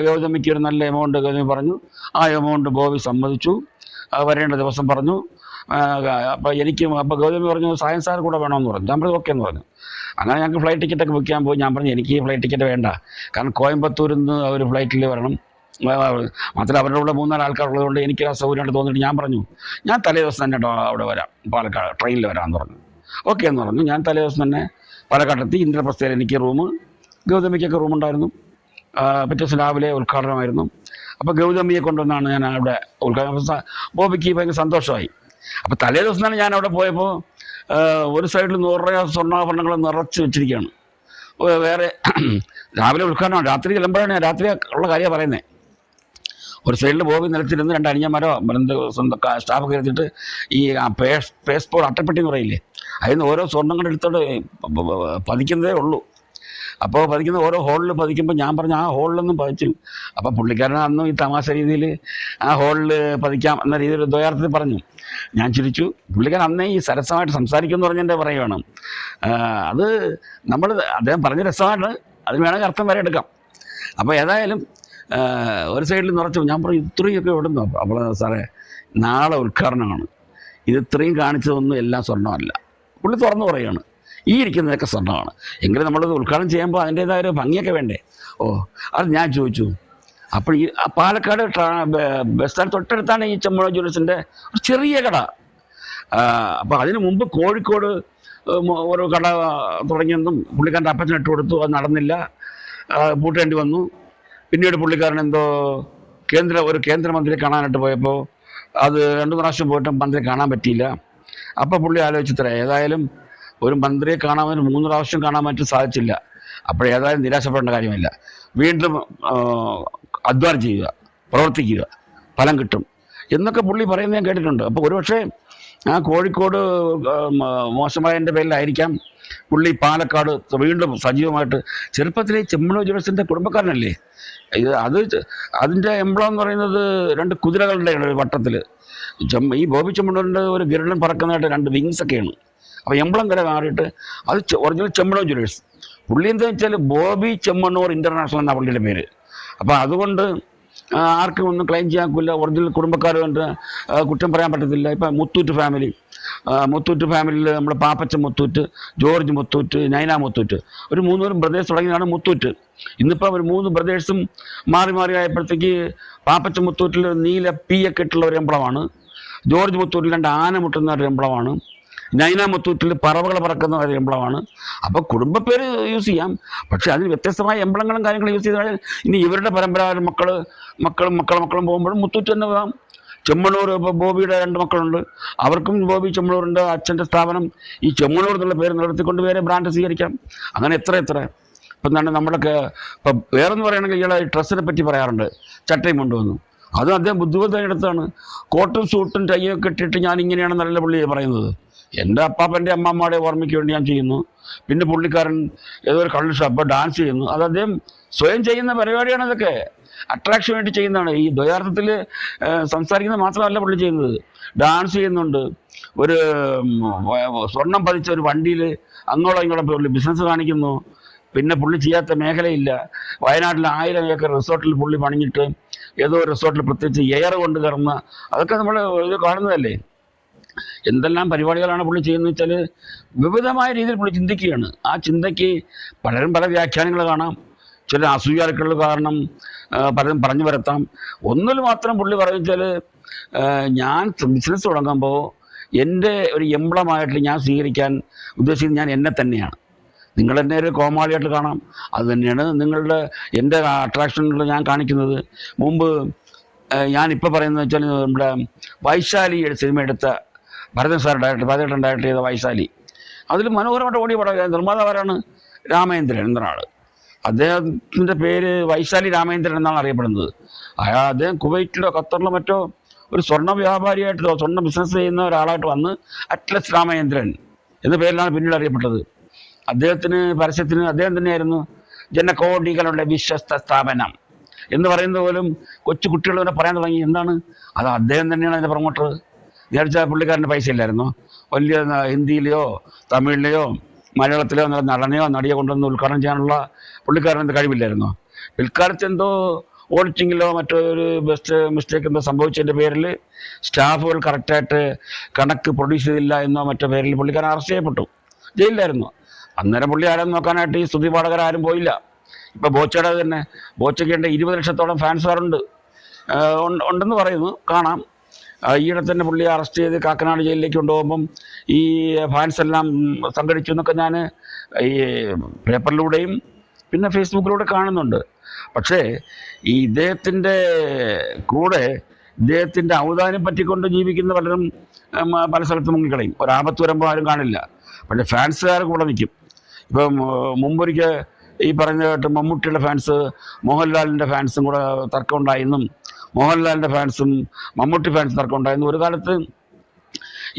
ഗൗതമിക്ക് ഒരു നല്ല എമൗണ്ട് ഗൗതമി പറഞ്ഞു. ആ എമൗണ്ട് ബോബി സമ്മതിച്ചു. വരേണ്ട ദിവസം പറഞ്ഞു. അപ്പോൾ ഗൗതമി പറഞ്ഞു സായൻസ് സാർ കൂടെ വേണമെന്ന് പറഞ്ഞു. ഞാൻ പറഞ്ഞു ഓക്കെ എന്ന് പറഞ്ഞു. അങ്ങനെ ഞങ്ങൾക്ക് ഫ്ലൈറ്റ് ടിക്കറ്റൊക്കെ ബുക്ക് ചെയ്യാൻ പോയി. ഞാൻ പറഞ്ഞു എനിക്ക് ഫ്ലൈറ്റ് ടിക്കറ്റ് വേണ്ട, കാരണം കോയമ്പത്തൂരിൽ നിന്ന് അവർ ഫ്ലൈറ്റിൽ വരണം, മാത്രമല്ല അവരുടെ കൂടെ 3-4 ആൾക്കാരുള്ളതുകൊണ്ട് എനിക്ക് ആ സൗകര്യമായിട്ട് തോന്നിയിട്ട് ഞാൻ പറഞ്ഞു ഞാൻ തലേ ദിവസം തന്നെ അവിടെ വരാം, പാലക്കാട് ട്രെയിനിൽ വരാമെന്ന് പറഞ്ഞു. ഓക്കെ എന്ന് പറഞ്ഞു. ഞാൻ തലേ ദിവസം തന്നെ പാലക്കാടെത്തി. ഇന്ദ്രപ്രസ്ഥയിൽ എനിക്ക് റൂം, ഗൗതമിക്കൊക്കെ റൂമുണ്ടായിരുന്നു. പിറ്റേ ദിവസം രാവിലെ ഉദ്ഘാടനമായിരുന്നു. അപ്പോൾ ഗൗതമിയെ കൊണ്ടുവന്നാണ് ഞാൻ അവിടെ ഉദ്ഘാടനം. ബോബിക്ക് ഭയങ്കര സന്തോഷമായി. അപ്പോൾ തലേ ദിവസം തന്നെ ഞാൻ അവിടെ പോയപ്പോൾ ഒരു സൈഡിൽ 100 രൂപ സ്വർണ്ണാഭരണങ്ങൾ നിറച്ച് വെച്ചിരിക്കുകയാണ്. വേറെ രാവിലെ ഉദ്ഘാടനമാണ്, രാത്രി ചെല്ലുമ്പോഴാണ് ഞാൻ രാത്രി ഉള്ള കാര്യമാണ് പറയുന്നത്. ഒരു സൈഡിൽ ബോബി നിലത്തിരുന്ന് 2 അനിയന്മാരോ സ്വന്തം സ്റ്റാഫൊക്കെ എടുത്തിട്ട് ഈ പേസ്പോർട്ട് അട്ടപ്പെട്ടി എന്ന് പറയില്ലേ, അതിൽ നിന്ന് ഓരോ സ്വർണ്ണങ്ങൾ എടുത്തോണ്ട് പതിക്കുന്നതേ ഉള്ളൂ. അപ്പോൾ പതിക്കുന്ന ഓരോ ഹോളിൽ പതിക്കുമ്പോൾ ഞാൻ പറഞ്ഞു ആ ഹോളിലൊന്നും പതിച്ചു. അപ്പോൾ പുള്ളിക്കാരൻ അന്നും ഈ തമാശ രീതിയിൽ ആ ഹോളിൽ പതിക്കാം എന്ന രീതിയിൽ ദ്വയാർത്ഥത്തിൽ പറഞ്ഞു. ഞാൻ ചിരിച്ചു. പുള്ളിക്കാരൻ അന്നേ ഈ സരസമായിട്ട് സംസാരിക്കുമെന്ന് പറഞ്ഞെൻ്റെ പറയുകയാണ്. അത് നമ്മൾ അദ്ദേഹം പറഞ്ഞ രസമായിട്ട് അതിന് വേണമെങ്കിൽ അർത്ഥം വരെ എടുക്കാം. അപ്പോൾ ഏതായാലും ഒരു സൈഡിൽ നിറച്ചു. ഞാൻ പറഞ്ഞു ഇത്രയൊക്കെ എവിടുന്നോ? അപ്പോൾ സാറേ നാളെ ഉദ്ഘാടനമാണ്, ഇത് ഇത്രയും കാണിച്ചതൊന്നും എല്ലാം സ്വർണ്ണമല്ല. പുള്ളി തുറന്നു പറയുകയാണ് ഈ ഇരിക്കുന്നതൊക്കെ സ്വർണ്ണമാണ്. എങ്കിലും നമ്മളത് ഉദ്ഘാടനം ചെയ്യുമ്പോൾ അതിൻ്റേതായ ഒരു ഭംഗിയൊക്കെ വേണ്ടേ? ഓ അത് ഞാൻ ചോദിച്ചു. അപ്പോൾ ഈ പാലക്കാട് ബസ് സ്റ്റാൻഡ് തൊട്ടടുത്താണ് ഈ ചെമ്മണ ജ്വല്ലേഴ്സിൻ്റെ ഒരു ചെറിയ കട. അപ്പോൾ അതിന് മുമ്പ് കോഴിക്കോട് ഒരു കട തുടങ്ങിയെന്നും പുള്ളിക്കാരൻ്റെ അപ്പച്ചൻ ഇട്ട് കൊടുത്തു, അത് നടന്നില്ല, പൂട്ടേണ്ടി വന്നു. പിന്നീട് പുള്ളിക്കാരൻ എന്തോ ഒരു കേന്ദ്രമന്ത്രിയെ കാണാനായിട്ട് പോയപ്പോൾ അത് 2 പ്രാവശ്യം പോയിട്ട് മന്ത്രിയെ കാണാൻ പറ്റിയില്ല. അപ്പോൾ പുള്ളി ആലോചിച്ചത്ര ഏതായാലും ഒരു മന്ത്രിയെ കാണാൻ 3 പ്രാവശ്യം കാണാൻ പറ്റി സാധിച്ചില്ല. അപ്പോഴേതായാലും നിരാശപ്പെടേണ്ട കാര്യമില്ല, വീണ്ടും അധ്വാനം ചെയ്യുക, പ്രവർത്തിക്കുക, ഫലം കിട്ടും എന്നൊക്കെ പുള്ളി പറയുന്നത് ഞാൻ കേട്ടിട്ടുണ്ട്. അപ്പോൾ ഒരുപക്ഷെ ആ കോഴിക്കോട് മോശമായതിൻ്റെ പേരിലായിരിക്കാം പുള്ളി പാലക്കാട് വീണ്ടും സജീവമായിട്ട്. ചെറുപ്പത്തിലെ ചെമ്മണൂർ ജ്വല്ലേഴ്സിൻ്റെ കുടുംബക്കാരനല്ലേ അതിൻ്റെ എംബ്ലം എന്ന് പറയുന്നത് 2 കുതിരകളുടെ വട്ടത്തിൽ ഈ ബോബി ചെമ്മണൂരിൻ്റെ ഒരു ഗരുഡൻ പറക്കുന്നതായിട്ട് 2 വിങ്സ് ഒക്കെയാണ്. അപ്പോൾ എംബ്ലം വരെ മാറിയിട്ട് അത് ഒറിജിനൽ ചെമ്മണൂർ ജ്വല്ലേഴ്സ്. പുള്ളി എന്താ വെച്ചാൽ ബോബി ചെമ്മണൂർ ഇൻ്റർനാഷണൽ എന്നാണ് പുള്ളിയുടെ പേര്. അപ്പോൾ അതുകൊണ്ട് ആർക്കും ഒന്നും ക്ലെയിം ചെയ്യാക്കില്ല, ഒറിജിനൽ കുടുംബക്കാർ കൊണ്ട് കുറ്റം പറയാൻ പറ്റത്തില്ല. ഇപ്പം മുത്തൂറ്റ് ഫാമിലിയിൽ നമ്മൾ പാപ്പച്ചൻ മുത്തൂറ്റ്, ജോർജ് മുത്തൂറ്റ്, നൈന മുത്തൂറ്റ്, ഒരു 3 ബ്രദേഴ്സ് തുടങ്ങിയതാണ് മുത്തൂറ്റ്. ഇന്നിപ്പോൾ ഒരു 3 ബ്രദേഴ്സും മാറി ആയപ്പോഴത്തേക്ക് പാപ്പച്ചൻ മുത്തൂറ്റിൽ നീല പീയൊക്കെ ഇട്ടുള്ള ഒരു എംബ്ലമാണ്, ജോർജ് മുത്തൂറ്റിൽ 2 ആന മുട്ടുന്ന ഒരു എംബ്ലമാണ്, നൈന മുത്തൂറ്റിൽ പറവകൾ പറക്കുന്ന ഒരു എംബ്ലമാണ്. അപ്പോൾ കുടുംബപ്പേര് യൂസ് ചെയ്യാം, പക്ഷേ അതിന് വ്യത്യസ്തമായ എംബ്ലങ്ങളും കാര്യങ്ങളും യൂസ് ചെയ്താൽ ഇനി ഇവരുടെ പരമ്പരാഗത മക്കളും പോകുമ്പോഴും മുത്തൂറ്റ് തന്നെ പോകാം. ചെമ്മണൂർ ഇപ്പോൾ ബോബിയുടെ 2 മക്കളുണ്ട്, അവർക്കും ബോബി ചെമ്മണൂറിൻ്റെ അച്ഛൻ്റെ സ്ഥാപനം ഈ ചെമ്മണൂർ എന്നുള്ള പേര് നിലനിർത്തിക്കൊണ്ട് വേറെ ബ്രാൻഡ് സ്വീകരിക്കാം. അങ്ങനെ എത്ര ഇപ്പം തന്നെ നമ്മളൊക്കെ ഇപ്പം വേറെന്ന് പറയുകയാണെങ്കിൽ ഇയാളെ ഡ്രസ്സിനെ പറ്റി പറയാറുണ്ട്, ചട്ടയും കൊണ്ടുവന്നു. അതും അദ്ദേഹം ബുദ്ധിമുട്ടെടുത്താണ്. കോട്ടും സൂട്ടും ടൈയൊക്കെ ഇട്ടിട്ട് ഞാൻ ഇങ്ങനെയാണെന്നല്ല പുള്ളി പറയുന്നത്. എൻ്റെ അപ്പാപ്പൻ്റെ അമ്മമ്മയുടെ ഓർമ്മയ്ക്ക് വേണ്ടി ഞാൻ ചെയ്യുന്നു. പിന്നെ പുള്ളിക്കാരൻ ഏതോ ഒരു കള്ള് ഷാപ്പ് ഡാൻസ് ചെയ്യുന്നു. അത് അദ്ദേഹം സ്വയം ചെയ്യുന്ന പരിപാടിയാണ്. അതൊക്കെ അട്രാക്ഷൻ വേണ്ടി ചെയ്യുന്നതാണ്. ഈ ദ്വയാർത്ഥത്തിൽ സംസാരിക്കുന്നത് മാത്രമല്ല പുള്ളി ചെയ്യുന്നത്, ഡാൻസ് ചെയ്യുന്നുണ്ട്. ഒരു സ്വർണം പതിച്ച ഒരു വണ്ടിയിൽ അങ്ങോളം ഇങ്ങോളം പുള്ളി ബിസിനസ് കാണിക്കുന്നു. പിന്നെ പുള്ളി ചെയ്യാത്ത മേഖലയില്ല. വയനാട്ടിൽ 1000 ഏക്കർ റിസോർട്ടിൽ പുള്ളി പണിഞ്ഞിട്ട് ഏതോ റിസോർട്ടിൽ പ്രത്യേകിച്ച് എയർ കൊണ്ട് കയറുന്ന അതൊക്കെ നമ്മൾ ഇത് കാണുന്നതല്ലേ. എന്തെല്ലാം പരിപാടികളാണ് പുള്ളി ചെയ്യുന്നത് വെച്ചാൽ വിവിധമായ രീതിയിൽ പുള്ളി ചിന്തിക്കുകയാണ്. ആ ചിന്തയ്ക്ക് പലരും പല വ്യാഖ്യാനങ്ങൾ കാണാം. ചില അസൂയാലുക്കൾ കാരണം പലരും പറഞ്ഞു വരുത്താം. ഒന്നിൽ മാത്രം പുള്ളി പറയുന്നത് ഞാൻ ബിസിനസ് തുടങ്ങുമ്പോൾ എൻ്റെ ഒരു എംബ്ലമായിട്ട് ഞാൻ സ്വീകരിക്കാൻ ഉദ്ദേശിക്കുന്നത് ഞാൻ എന്നെ തന്നെയാണ്. നിങ്ങൾ എന്നെ ഒരു കോമാളിയായിട്ട് കാണാം, അത് തന്നെയാണ് എൻ്റെ അട്രാക്ഷനുകൾ ഞാൻ കാണിക്കുന്നത്. മുമ്പ് ഞാനിപ്പോൾ പറയുന്നത് വെച്ചാൽ നമ്മുടെ വൈശാലിയുടെ സിനിമ എടുത്ത ഭരതൻ ഡയറക്ടർ ചെയ്ത വൈശാലി, അതിൽ മനോഹരമായിട്ട് ഓടിയ പടം. നിർമ്മാതാവാരാണ്? രാമേന്ദ്രൻ എന്നൊരാൾ. അദ്ദേഹത്തിൻ്റെ പേര് വൈശാലി രാമേന്ദ്രൻ എന്നാണ് അറിയപ്പെടുന്നത്. അദ്ദേഹം കുവൈറ്റിലോ ഖത്തറിലോ മറ്റോ ഒരു സ്വർണ്ണ വ്യാപാരിയായിട്ടോ സ്വർണ്ണ ബിസിനസ് ചെയ്യുന്ന ഒരാളായിട്ട് വന്ന് അറ്റ്ലസ് രാമേന്ദ്രൻ എന്ന പേരിലാണ് പിന്നീട് അറിയപ്പെട്ടത്. അദ്ദേഹത്തിന് പരസ്യത്തിന് അദ്ദേഹം തന്നെയായിരുന്നു ജനകോടികളുടെ വിശ്വസ്ത സ്ഥാപനം എന്ന് പറയുന്നത് പോലും കൊച്ചു കുട്ടികളെ പറയാൻ തുടങ്ങി. എന്താണ് അത്? അദ്ദേഹം തന്നെയാണ് അതിൻ്റെ പ്രൊമോട്ടർ. വിചാരിച്ചാൽ പുള്ളിക്കാരൻ്റെ പൈസ ഇല്ലായിരുന്നു. വലിയ ഹിന്ദിയിലെയോ തമിഴിലെയോ മലയാളത്തിലെയോ നടനെയോ നടിയോ കൊണ്ടുവന്ന് ഉദ്ഘാടനം ചെയ്യാനുള്ള പുള്ളിക്കാരൻ്റെ കഴിവില്ലായിരുന്നു. പിൽക്കാലത്ത് എന്തോ ഓഡിറ്റിങ്ങിലോ മറ്റൊരു മിസ്റ്റേക്ക് എന്തോ സംഭവിച്ചതിൻ്റെ പേരിൽ സ്റ്റാഫുകൾ കറക്റ്റായിട്ട് കണക്ക് പ്രൊഡ്യൂസ് ചെയ്തില്ല എന്നോ മറ്റോ പേരിൽ പുള്ളിക്കാരൻ അറസ്റ്റ് ചെയ്യപ്പെട്ടു, ജയിലിലായിരുന്നു. അന്നേരം പുള്ളി ആരും നോക്കാനായിട്ട് ഈ സ്തുതി പാഠകരാരും പോയില്ല. ഇപ്പോൾ ബോച്ചയുടെ തന്നെ ബോച്ചയ്ക്കേണ്ട 20 ലക്ഷത്തോളം ഫാൻസുകാരുണ്ട് ഉണ്ടെന്ന് പറയുന്നു, കാണാം. ഈയിടെ തന്നെ പുള്ളിയെ അറസ്റ്റ് ചെയ്ത് കാക്കനാട് ജയിലിലേക്ക് കൊണ്ടുപോകുമ്പം ഈ ഫാൻസ് എല്ലാം സംഘടിച്ചു എന്നൊക്കെ ഞാൻ ഈ പേപ്പറിലൂടെയും പിന്നെ ഫേസ്ബുക്കിലൂടെ കാണുന്നുണ്ട്. പക്ഷേ ഈ ഇദ്ദേഹത്തിൻ്റെ കൂടെ ഇദ്ദേഹത്തിൻ്റെ ഔദാര്യം പറ്റിക്കൊണ്ട് ജീവിക്കുന്ന പലരും പല സ്ഥലത്തും മുങ്ങിക്കളയും. ഒരാപത്ത് വരുമ്പോൾ ആരും കാണില്ല, പക്ഷേ ഫാൻസുകാർ കൂടെ നിൽക്കും. ഇപ്പം മുമ്പൊരിക്കൽ ഈ പറഞ്ഞ കേട്ട് മമ്മൂട്ടിയുടെ ഫാൻസ് മോഹൻലാലിൻ്റെ ഫാൻസും കൂടെ തർക്കം ഉണ്ടായെന്നും മോഹൻലാലിൻ്റെ ഫാൻസും മമ്മൂട്ടി ഫാൻസ് തർക്കം ഉണ്ടായെന്നും ഒരു കാലത്ത്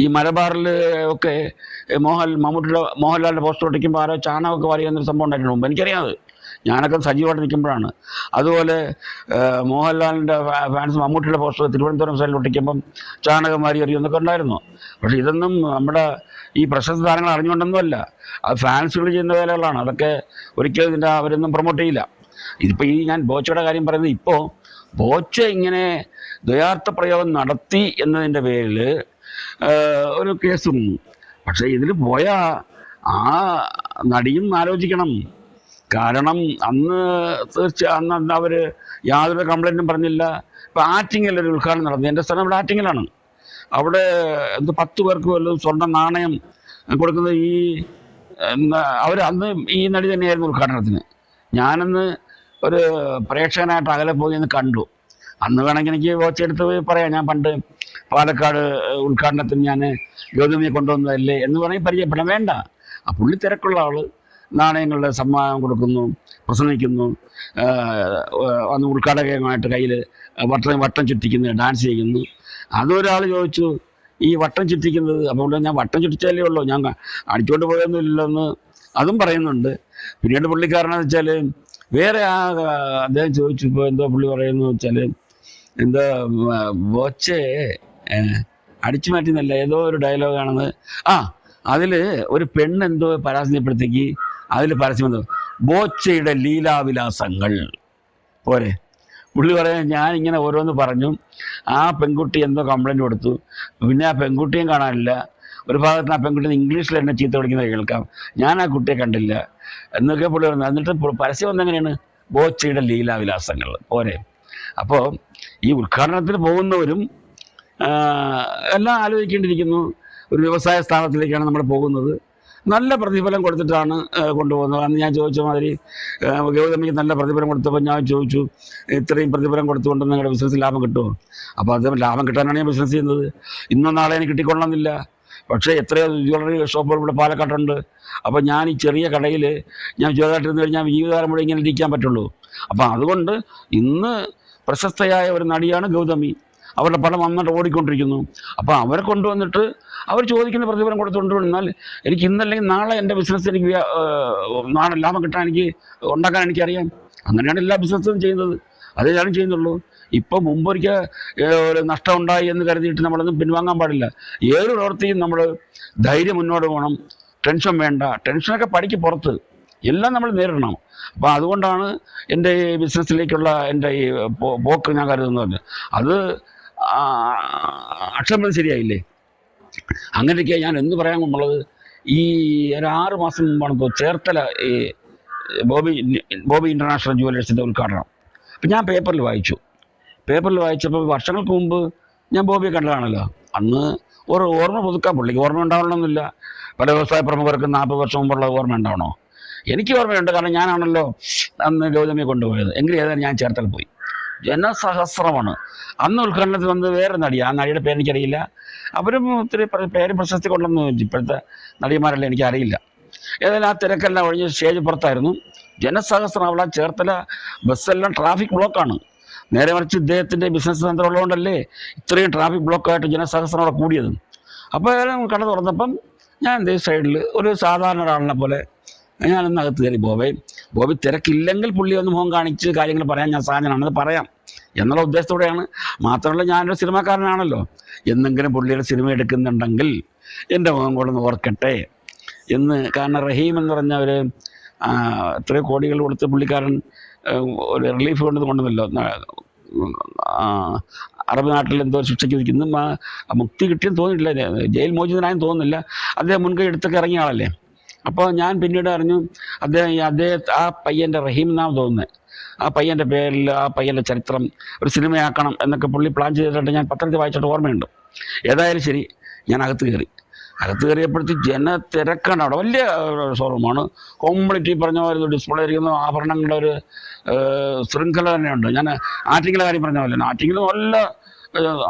ഈ മലബാറിൽ ഒക്കെ മോഹൻലാലിൻ്റെ പോസ്റ്റർ ഒട്ടിക്കുമ്പോൾ ആരോ ചാണകമൊക്കെ വാരിയെന്നൊരു സംഭവം ഉണ്ടായിട്ടുണ്ട് മുമ്പ്, എനിക്കറിയാതെ, ഞാനൊക്കെ സജീവമായിട്ട് നിൽക്കുമ്പോഴാണ്. അതുപോലെ മോഹൻലാലിൻ്റെ ഫാൻസ് മമ്മൂട്ടിയുടെ പോസ്റ്റർ തിരുവനന്തപുരം സൈഡിൽ ഒട്ടിക്കുമ്പം ചാണകം വാരി എറിയുന്നൊക്കെ ഉണ്ടായിരുന്നു. പക്ഷേ ഇതൊന്നും നമ്മുടെ ഈ പ്രശസ്ത താരങ്ങൾ അറിഞ്ഞുകൊണ്ടൊന്നുമല്ല, അത് ഫാൻസുകൾ ചെയ്യുന്ന വേലകളാണ്. അതൊക്കെ ഒരിക്കലും ഇതിൻ്റെ അവരൊന്നും പ്രൊമോട്ട് ചെയ്യില്ല. ഇതിപ്പോൾ ഈ ഞാൻ ബോച്ചയുടെ കാര്യം പറയുന്നത്, ഇപ്പോൾ ബോച്ച ഇങ്ങനെ ദ്വയാർത്ഥ പ്രയോഗം നടത്തി എന്നതിൻ്റെ പേരിൽ ഒരു കേസും. പക്ഷേ ഇതിൽ പോയ ആ നടിയും ആലോചിക്കണം. കാരണം അന്ന് അവർ യാതൊരു കംപ്ലൈൻറ്റും പറഞ്ഞില്ല. ഇപ്പോൾ ആറ്റിങ്ങലൊരു ഉദ്ഘാടനം നടന്നു. എൻ്റെ സ്ഥലം ഇവിടെ ആറ്റിങ്ങലാണ്. അവിടെ 10 പേർക്ക് വല്ലതും സ്വർണ്ണ നാണയം കൊടുക്കുന്നത് അവർ അന്ന് ഈ നടി തന്നെയായിരുന്നു ഉദ്ഘാടനത്തിന്. ഞാനന്ന് ഒരു പ്രേക്ഷകനായിട്ട് അകലെ പോയി എന്ന് കണ്ടു. അന്ന് വേണമെങ്കിൽ എനിക്ക് വാച്ചെടുത്ത് പറയാം, ഞാൻ പണ്ട് പാലക്കാട് ഉദ്ഘാടനത്തിന് ഞാൻ ഗൗതമിയെ കൊണ്ടുവന്നതല്ലേ എന്ന് വേണമെങ്കിൽ പരിചയപ്പെടാൻ. വേണ്ട, ആ പുള്ളി തിരക്കുള്ള ആൾ നാണയങ്ങളുടെ സമ്മാനം കൊടുക്കുന്നു, പ്രസംഗിക്കുന്നു, അന്ന് ഉദ്ഘാടകമായിട്ട് കയ്യിൽ വട്ടം ചുറ്റിക്കുന്നു, ഡാൻസ് ചെയ്യുന്നു. അതൊരാൾ ചോദിച്ചു, ഈ വട്ടം ചുറ്റിക്കുന്നത്, അപ്പോൾ ഞാൻ വട്ടം ചുറ്റിച്ചാലേ ഉള്ളൂ, ഞാൻ അടിച്ചുകൊണ്ട് പോയൊന്നും ഇല്ലെന്ന് അതും പറയുന്നുണ്ട്. പിന്നീട് പുള്ളിക്കാരനെന്ന് വെച്ചാൽ വേറെ അദ്ദേഹം ചോദിച്ചു, ഇപ്പോൾ എന്തോ പുള്ളി പറയുന്നു വെച്ചാൽ എന്തോ ബോച്ചെ അടിച്ചു മാറ്റുന്നില്ല, ഏതോ ഒരു ഡയലോഗാണെന്ന്. അതിൽ ഒരു പെണ്ണെന്തോ പരാജയപ്പെടുത്തേക്ക് അതിൽ പരസ്യം എന്തോ ബോച്ചയുടെ ലീലാവിലാസങ്ങൾ പോരെ. പുള്ളി പറയാൻ ഞാനിങ്ങനെ ഓരോന്ന് പറഞ്ഞു. ആ പെൺകുട്ടി എന്തോ കംപ്ലൈൻറ്റ് കൊടുത്തു. പിന്നെ ആ പെൺകുട്ടിയും കാണാനില്ല. ഒരു ഭാഗത്ത് ആ പെൺകുട്ടി ഇംഗ്ലീഷിൽ എന്നെ ചീത്ത വിളിക്കുന്നത് കേൾക്കാം. ഞാൻ ആ കുട്ടിയെ കണ്ടില്ല എന്നൊക്കെ പുള്ളി പറഞ്ഞു. എന്നിട്ട് പരസ്യം വന്നെങ്ങനെയാണ് ബോച്ചയുടെ ലീലാവിലാസങ്ങൾ പോരെ. അപ്പോൾ ഈ ഉദ്ഘാടനത്തിന് പോകുന്നവരും എല്ലാം ആലോചിക്കേണ്ടിയിരിക്കുന്നു. ഒരു വ്യവസായ സ്ഥാപനത്തിലേക്കാണ് നമ്മൾ പോകുന്നത്. നല്ല പ്രതിഫലം കൊടുത്തിട്ടാണ് കൊണ്ടുപോകുന്നത്. അന്ന് ഞാൻ ചോദിച്ച മാതിരി ഗൗതമിക്ക് നല്ല പ്രതിഫലം കൊടുത്തപ്പോൾ ഞാൻ ചോദിച്ചു, ഇത്രയും പ്രതിഫലം കൊടുത്തുകൊണ്ട് നിങ്ങളുടെ ബിസിനസ്സിൽ ലാഭം കിട്ടുമോ? അപ്പോൾ അത് ലാഭം കിട്ടാനാണ് ഞാൻ ബിസിനസ് ചെയ്യുന്നത്. ഇന്നും നാളെ എനിക്ക് കിട്ടിക്കൊള്ളണമെന്നില്ല. പക്ഷേ എത്രയോ ജ്വല്ലറി ഷോപ്പുകൾ ഇവിടെ പാലക്കാട്ടുണ്ട്. അപ്പോൾ ഞാൻ ഈ ചെറിയ കടയിൽ ഞാൻ ചെറുതായിട്ടിരുന്ന് കഴിഞ്ഞാൽ ജീവിതകാലം മുഴുവൻ ഇങ്ങനെ ഇരിക്കാൻ പറ്റുള്ളൂ. അപ്പോൾ അതുകൊണ്ട് ഇന്ന് പ്രശസ്തയായ ഒരു നടിയാണ് ഗൗതമി. അവരുടെ പടം നന്നായിട്ട് ഓടിക്കൊണ്ടിരിക്കുന്നു. അപ്പോൾ അവരെ കൊണ്ടുവന്നിട്ട് അവർ ചോദിക്കുന്ന പ്രതിഫലം കൊടുത്തുകൊണ്ടിരുന്നാൽ എനിക്ക് ഇന്നല്ലെങ്കിൽ നാളെ എൻ്റെ ബിസിനസ് എനിക്ക് നാളെ ലാഭം കിട്ടാൻ ഉണ്ടാക്കാൻ എനിക്കറിയാം. അങ്ങനെയാണ് എല്ലാ ബിസിനസ്സും ചെയ്യുന്നത്. അതേ ഞാനും ചെയ്യുന്നുള്ളൂ. ഇപ്പം മുമ്പൊരിക്കൽ ഒരു നഷ്ടം ഉണ്ടായി എന്ന് കരുതിയിട്ട് നമ്മളൊന്നും പിൻവാങ്ങാൻ പാടില്ല. ഏതൊരു പ്രവൃത്തിയും നമ്മൾ ധൈര്യം മുന്നോട്ട് പോകണം. ടെൻഷൻ വേണ്ട. ടെൻഷനൊക്കെ പടിക്ക് പുറത്ത് എല്ലാം നമ്മൾ നേരിടണം. അപ്പോൾ അതുകൊണ്ടാണ് എൻ്റെ ഈ ബിസിനസ്സിലേക്കുള്ള എൻ്റെ ഈ പോക്ക് ഞാൻ കരുതുന്നത്. അത് അക്ഷരം ശരിയായില്ലേ? അങ്ങനെയൊക്കെ ഞാൻ എന്ത് പറയാൻ കൊണ്ടുള്ളത്, ഈ ഒരു 6 മാസം മുമ്പാണ് ചേർത്തല ഈ ബോബി ഇൻ്റർനാഷണൽ ജുവലേഴ്സിൻ്റെ ഉദ്ഘാടനം. അപ്പം ഞാൻ പേപ്പറിൽ വായിച്ചപ്പോൾ വർഷങ്ങൾക്ക് മുമ്പ് ഞാൻ ബോബിയെ കണ്ടതാണല്ലോ. അന്ന് ഒരു ഓർമ്മ പുതുക്കാൻ പുള്ളിക്ക് ഓർമ്മ ഉണ്ടാവണമെന്നില്ല. പല വ്യവസായ പ്രമുഖർക്ക് 40 വർഷം മുമ്പുള്ള ഓർമ്മ ഉണ്ടാവണോ? എനിക്ക് ഓർമ്മയുണ്ട്, കാരണം ഞാനാണല്ലോ അന്ന് ഗൗതമിയെ കൊണ്ടുപോയത്. എങ്കിലും ഏതായാലും ഞാൻ ചേർത്തല പോയി. ജനസഹസ്രമാണ്. അന്ന് ഉദ്ഘാടനത്തിൽ വന്നത് വേറെ നടിയാണ്. ആ നടിയുടെ പേരെനിക്കറിയില്ല. അവരും ഒത്തിരി പേരും പ്രശസ്തി കൊണ്ടൊന്നും ഇപ്പോഴത്തെ നടിമാരല്ല, എനിക്കറിയില്ല. ഏതായാലും ആ തിരക്കെല്ലാം ഒഴിഞ്ഞ് സ്റ്റേജ് പുറത്തായിരുന്നു. ജനസഹസ്രം. അവിടെ ചേർത്തല ബസ്സെല്ലാം ട്രാഫിക് ബ്ലോക്കാണ്. നേരെ മറിച്ച് ഇദ്ദേഹത്തിൻ്റെ ബിസിനസ് സെൻ്റർ ഉള്ളതുകൊണ്ടല്ലേ ഇത്രയും ട്രാഫിക് ബ്ലോക്കായിട്ട് ജനസഹസ്രം അവിടെ കൂടിയത്. അപ്പോൾ ഏതായാലും കട തുറന്നപ്പം ഞാൻ എൻ്റെ സൈഡിൽ ഒരു സാധാരണ ഒരാളിനെ പോലെ ഞാനൊന്ന് അകത്ത് കയറി. ബോബി തിരക്കില്ലെങ്കിൽ പുള്ളി ഒന്ന് മുഖം കാണിച്ച് കാര്യങ്ങൾ പറയാൻ ഞാൻ സാധനമാണെന്ന് പറയാം എന്നുള്ള ഉദ്ദേശത്തോടെയാണ്. മാത്രമല്ല ഞാനൊരു സിനിമാക്കാരനാണല്ലോ. എന്തെങ്കിലും പുള്ളിയുടെ സിനിമ എടുക്കുന്നുണ്ടെങ്കിൽ എൻ്റെ മുഖം കൊണ്ടൊന്ന് ഓർക്കട്ടെ എന്ന്. കാരണം റഹീം എന്ന് പറഞ്ഞ ഒരു എത്രയോ കോടികൾ കൊടുത്ത് പുള്ളിക്കാരൻ ഒരു റിലീഫ് കൊണ്ടുവന്നല്ലോ. അറബ് നാട്ടിൽ എന്തോ ശിക്ഷയ്ക്ക് വിധിക്കുന്നു. മുക്തി കിട്ടിയെന്ന് തോന്നിയിട്ടില്ല, ജയിൽ മോചിതനായെന്ന് തോന്നുന്നില്ല. അദ്ദേഹം മുൻകൈ എടുത്തൊക്കെ ഇറങ്ങിയ ആളല്ലേ. അപ്പോൾ ഞാൻ പിന്നീട് അറിഞ്ഞു ആ പയ്യൻ്റെ റഹീം എന്നാണ് തോന്നുന്നത്. ആ പയ്യൻ്റെ പേരിൽ ആ പയ്യൻ്റെ ചരിത്രം ഒരു സിനിമയാക്കണം എന്നൊക്കെ പുള്ളി പ്ലാൻ ചെയ്തിട്ട് ഞാൻ പത്രത്തിൽ വായിച്ചിട്ട് ഓർമ്മയുണ്ട്. ഏതായാലും ശരി, ഞാൻ അകത്ത് കയറിയപ്പോഴത്തേക്ക് ജനത്തിരക്കാണ്. അവിടെ വലിയ ഷോറൂമാണ്. കംപ്ലീറ്റ് പറഞ്ഞ പോലെ ഡിസ്പ്ലേ ഇരിക്കുന്ന ആഭരണങ്ങളുടെ ഒരു ശൃംഖല തന്നെയുണ്ട്. ഞാൻ ആറ്റിങ്ങലെ കാര്യം പറഞ്ഞ പോലെ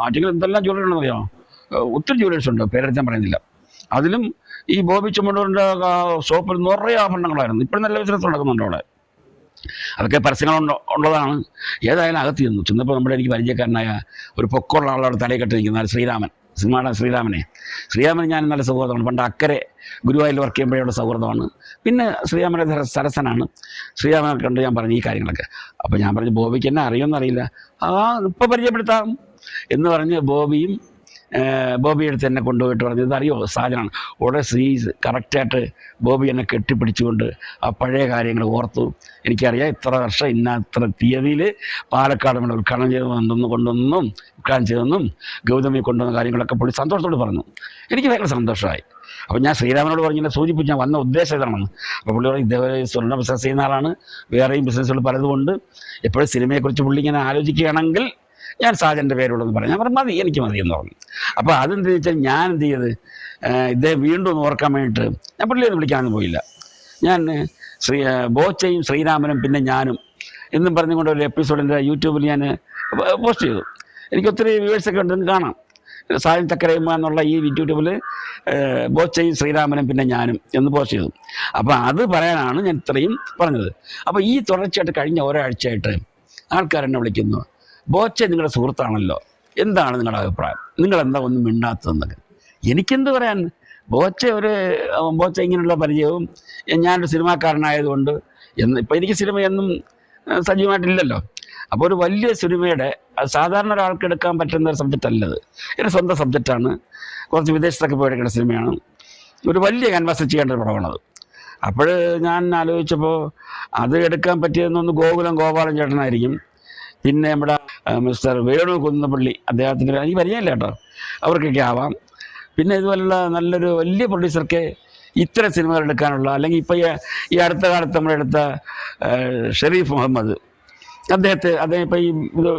ആറ്റിങ്ങൽ എന്തെല്ലാം ജ്വല്ലറി ഉണ്ടെന്ന് അറിയാമോ? ഒത്തിരി ജ്വല്ലേഴ്സ് ഉണ്ട്, പേരെടുത്ത് ഞാൻ പറയുന്നില്ല. അതിലും ഈ ബോബി ചുമണ്ടൂരിൻ്റെ ഷോപ്പിൽ നിറയെ ആഭരണങ്ങളായിരുന്നു. ഇപ്പോഴും നല്ല ബിസിനസ് നടക്കുന്നുണ്ട് അവിടെ. അതൊക്കെ പരസ്യങ്ങൾ ഉള്ളതാണ്. ഏതായാലും അകത്ത് ചെന്നപ്പോൾ എനിക്ക് പരിചയക്കാരനായ ഒരു പൊക്കമുള്ള ആളവിടെ തലയിൽ കെട്ടി നിൽക്കുന്ന സിനിമയുടെ ശ്രീരാമൻ ഞാൻ നല്ല സൗഹൃദമാണ്. പണ്ട് അക്കരെ ഗുരുവായൂരിൽ വർക്ക് ചെയ്യുമ്പോഴുള്ള സൗഹൃദമാണ്. പിന്നെ ശ്രീരാമനെ സരസനാണ്. ശ്രീരാമനെ കണ്ട് ഞാൻ പറഞ്ഞു ഈ കാര്യങ്ങളൊക്കെ. അപ്പോൾ ഞാൻ പറഞ്ഞു ബോബിക്ക് എന്നെ അറിയുമെന്നറിയില്ല. ഇപ്പോൾ പരിചയപ്പെടുത്താം എന്ന് പറഞ്ഞ് ബോബി എടുത്ത് എന്നെ കൊണ്ടുപോയിട്ട് പറഞ്ഞു ഇതറിയോ സാജനാണ്. ഉടനെ കറക്റ്റായിട്ട് ബോബി എന്നെ കെട്ടിപ്പിടിച്ചുകൊണ്ട് ആ പഴയ കാര്യങ്ങൾ ഓർത്തു. എനിക്കറിയാം ഇത്ര വർഷം ഇത്ര തീയതിയിൽ പാലക്കാട് നമ്മൾ ഉദ്ഘാടനം ചെയ്തെന്നും ഗൗതമി കൊണ്ടുവന്ന കാര്യങ്ങളൊക്കെ പുള്ളി സന്തോഷത്തോട് പറഞ്ഞു. എനിക്ക് ഭയങ്കര സന്തോഷമായി. അപ്പോൾ ഞാൻ ശ്രീരാമനോട് പറഞ്ഞിങ്ങനെ സൂചിപ്പിച്ച് ഞാൻ വന്ന ഉദ്ദേശം ഇതാണെന്ന്. അപ്പോൾ പുള്ളി പറഞ്ഞു ഇതേപോലെ സ്വർണ്ണ ബിസിനസ് ചെയ്യുന്ന ആളാണ്, വേറെയും ബിസിനസ്സുകൾ പലതുകൊണ്ട് എപ്പോഴും സിനിമയെക്കുറിച്ച് പുള്ളി ഇങ്ങനെ ആലോചിക്കുകയാണെങ്കിൽ ഞാൻ സാജൻ്റെ പേരുള്ളതെന്ന് പറഞ്ഞു. ഞാൻ പറഞ്ഞു മതി, എനിക്ക് മതി എന്ന് പറഞ്ഞു. അപ്പോൾ അതെന്ത് വെച്ചാൽ ഞാൻ എന്ത് ചെയ്ത് ഇദ്ദേഹം വീണ്ടും ഒന്ന് ഓർക്കാൻ വേണ്ടിയിട്ട് ഞാൻ പുള്ളിയൊന്നും വിളിക്കാനൊന്നും പോയില്ല. ഞാൻ ബോച്ചയും ശ്രീരാമനും പിന്നെ ഞാനും എന്നും പറഞ്ഞുകൊണ്ട് ഒരു എപ്പിസോഡ് എൻ്റെ യൂട്യൂബിൽ ഞാൻ പോസ്റ്റ് ചെയ്തു. എനിക്ക് ഒത്തിരി വ്യൂവേഴ്സൊക്കെ ഉണ്ട്, കാണാം. സാജൻ ചക്കരയമ്മ എന്നുള്ള ഈ യൂട്യൂബിൽ ബോച്ചയും ശ്രീരാമനും പിന്നെ ഞാനും എന്ന് പോസ്റ്റ് ചെയ്തു. അപ്പോൾ അത് പറയാനാണ് ഞാൻ ഇത്രയും പറഞ്ഞത്. അപ്പോൾ ഈ തുടർച്ചയായിട്ട് കഴിഞ്ഞ ഒരാഴ്ചയായിട്ട് ആൾക്കാരെന്നെ വിളിക്കുന്നു, ബോച്ച നിങ്ങളുടെ സുഹൃത്താണല്ലോ, എന്താണ് നിങ്ങളുടെ അഭിപ്രായം, നിങ്ങളെന്താ ഒന്നും മിണ്ടാത്തതെന്നൊക്കെ. എനിക്കെന്ത് പറയാൻ, ബോച്ച ഇങ്ങനെയുള്ള പരിചയവും ഞാനൊരു സിനിമാക്കാരനായതുകൊണ്ട് ഇപ്പം എനിക്ക് സിനിമയൊന്നും സജീവമായിട്ടില്ലല്ലോ. അപ്പോൾ ഒരു വലിയ സിനിമയുടെ സാധാരണ ഒരാൾക്ക് എടുക്കാൻ പറ്റുന്ന ഒരു സബ്ജക്റ്റ് അല്ലത്. എൻ്റെ സ്വന്തം സബ്ജക്റ്റാണ്. കുറച്ച് വിദേശത്തൊക്കെ പോയി എടുക്കേണ്ട സിനിമയാണ്. ഒരു വലിയ ക്യാൻവാസിൽ ചെയ്യേണ്ട ഒരു പടമാണത്. അപ്പോൾ ഞാൻ ആലോചിച്ചപ്പോൾ അത് എടുക്കാൻ പറ്റിയതെന്നൊന്ന് ഗോപാലൻ ചേട്ടനായിരിക്കും. പിന്നെ നമ്മുടെ മിസ്റ്റർ വേണു കുന്നപ്പള്ളി, അദ്ദേഹത്തിന് എനിക്ക് പരിചയമില്ല കേട്ടോ, അവർക്കൊക്കെ ആവാം. പിന്നെ ഇതുപോലുള്ള നല്ലൊരു വലിയ പ്രൊഡ്യൂസർക്ക് ഇത്തരം സിനിമകൾ എടുക്കാനുള്ള, അല്ലെങ്കിൽ ഇപ്പോൾ ഈ അടുത്ത കാലത്ത് നമ്മളെടുത്ത ഷെരീഫ് മുഹമ്മദ്, അദ്ദേഹം ഇപ്പോൾ ഈ ഇത്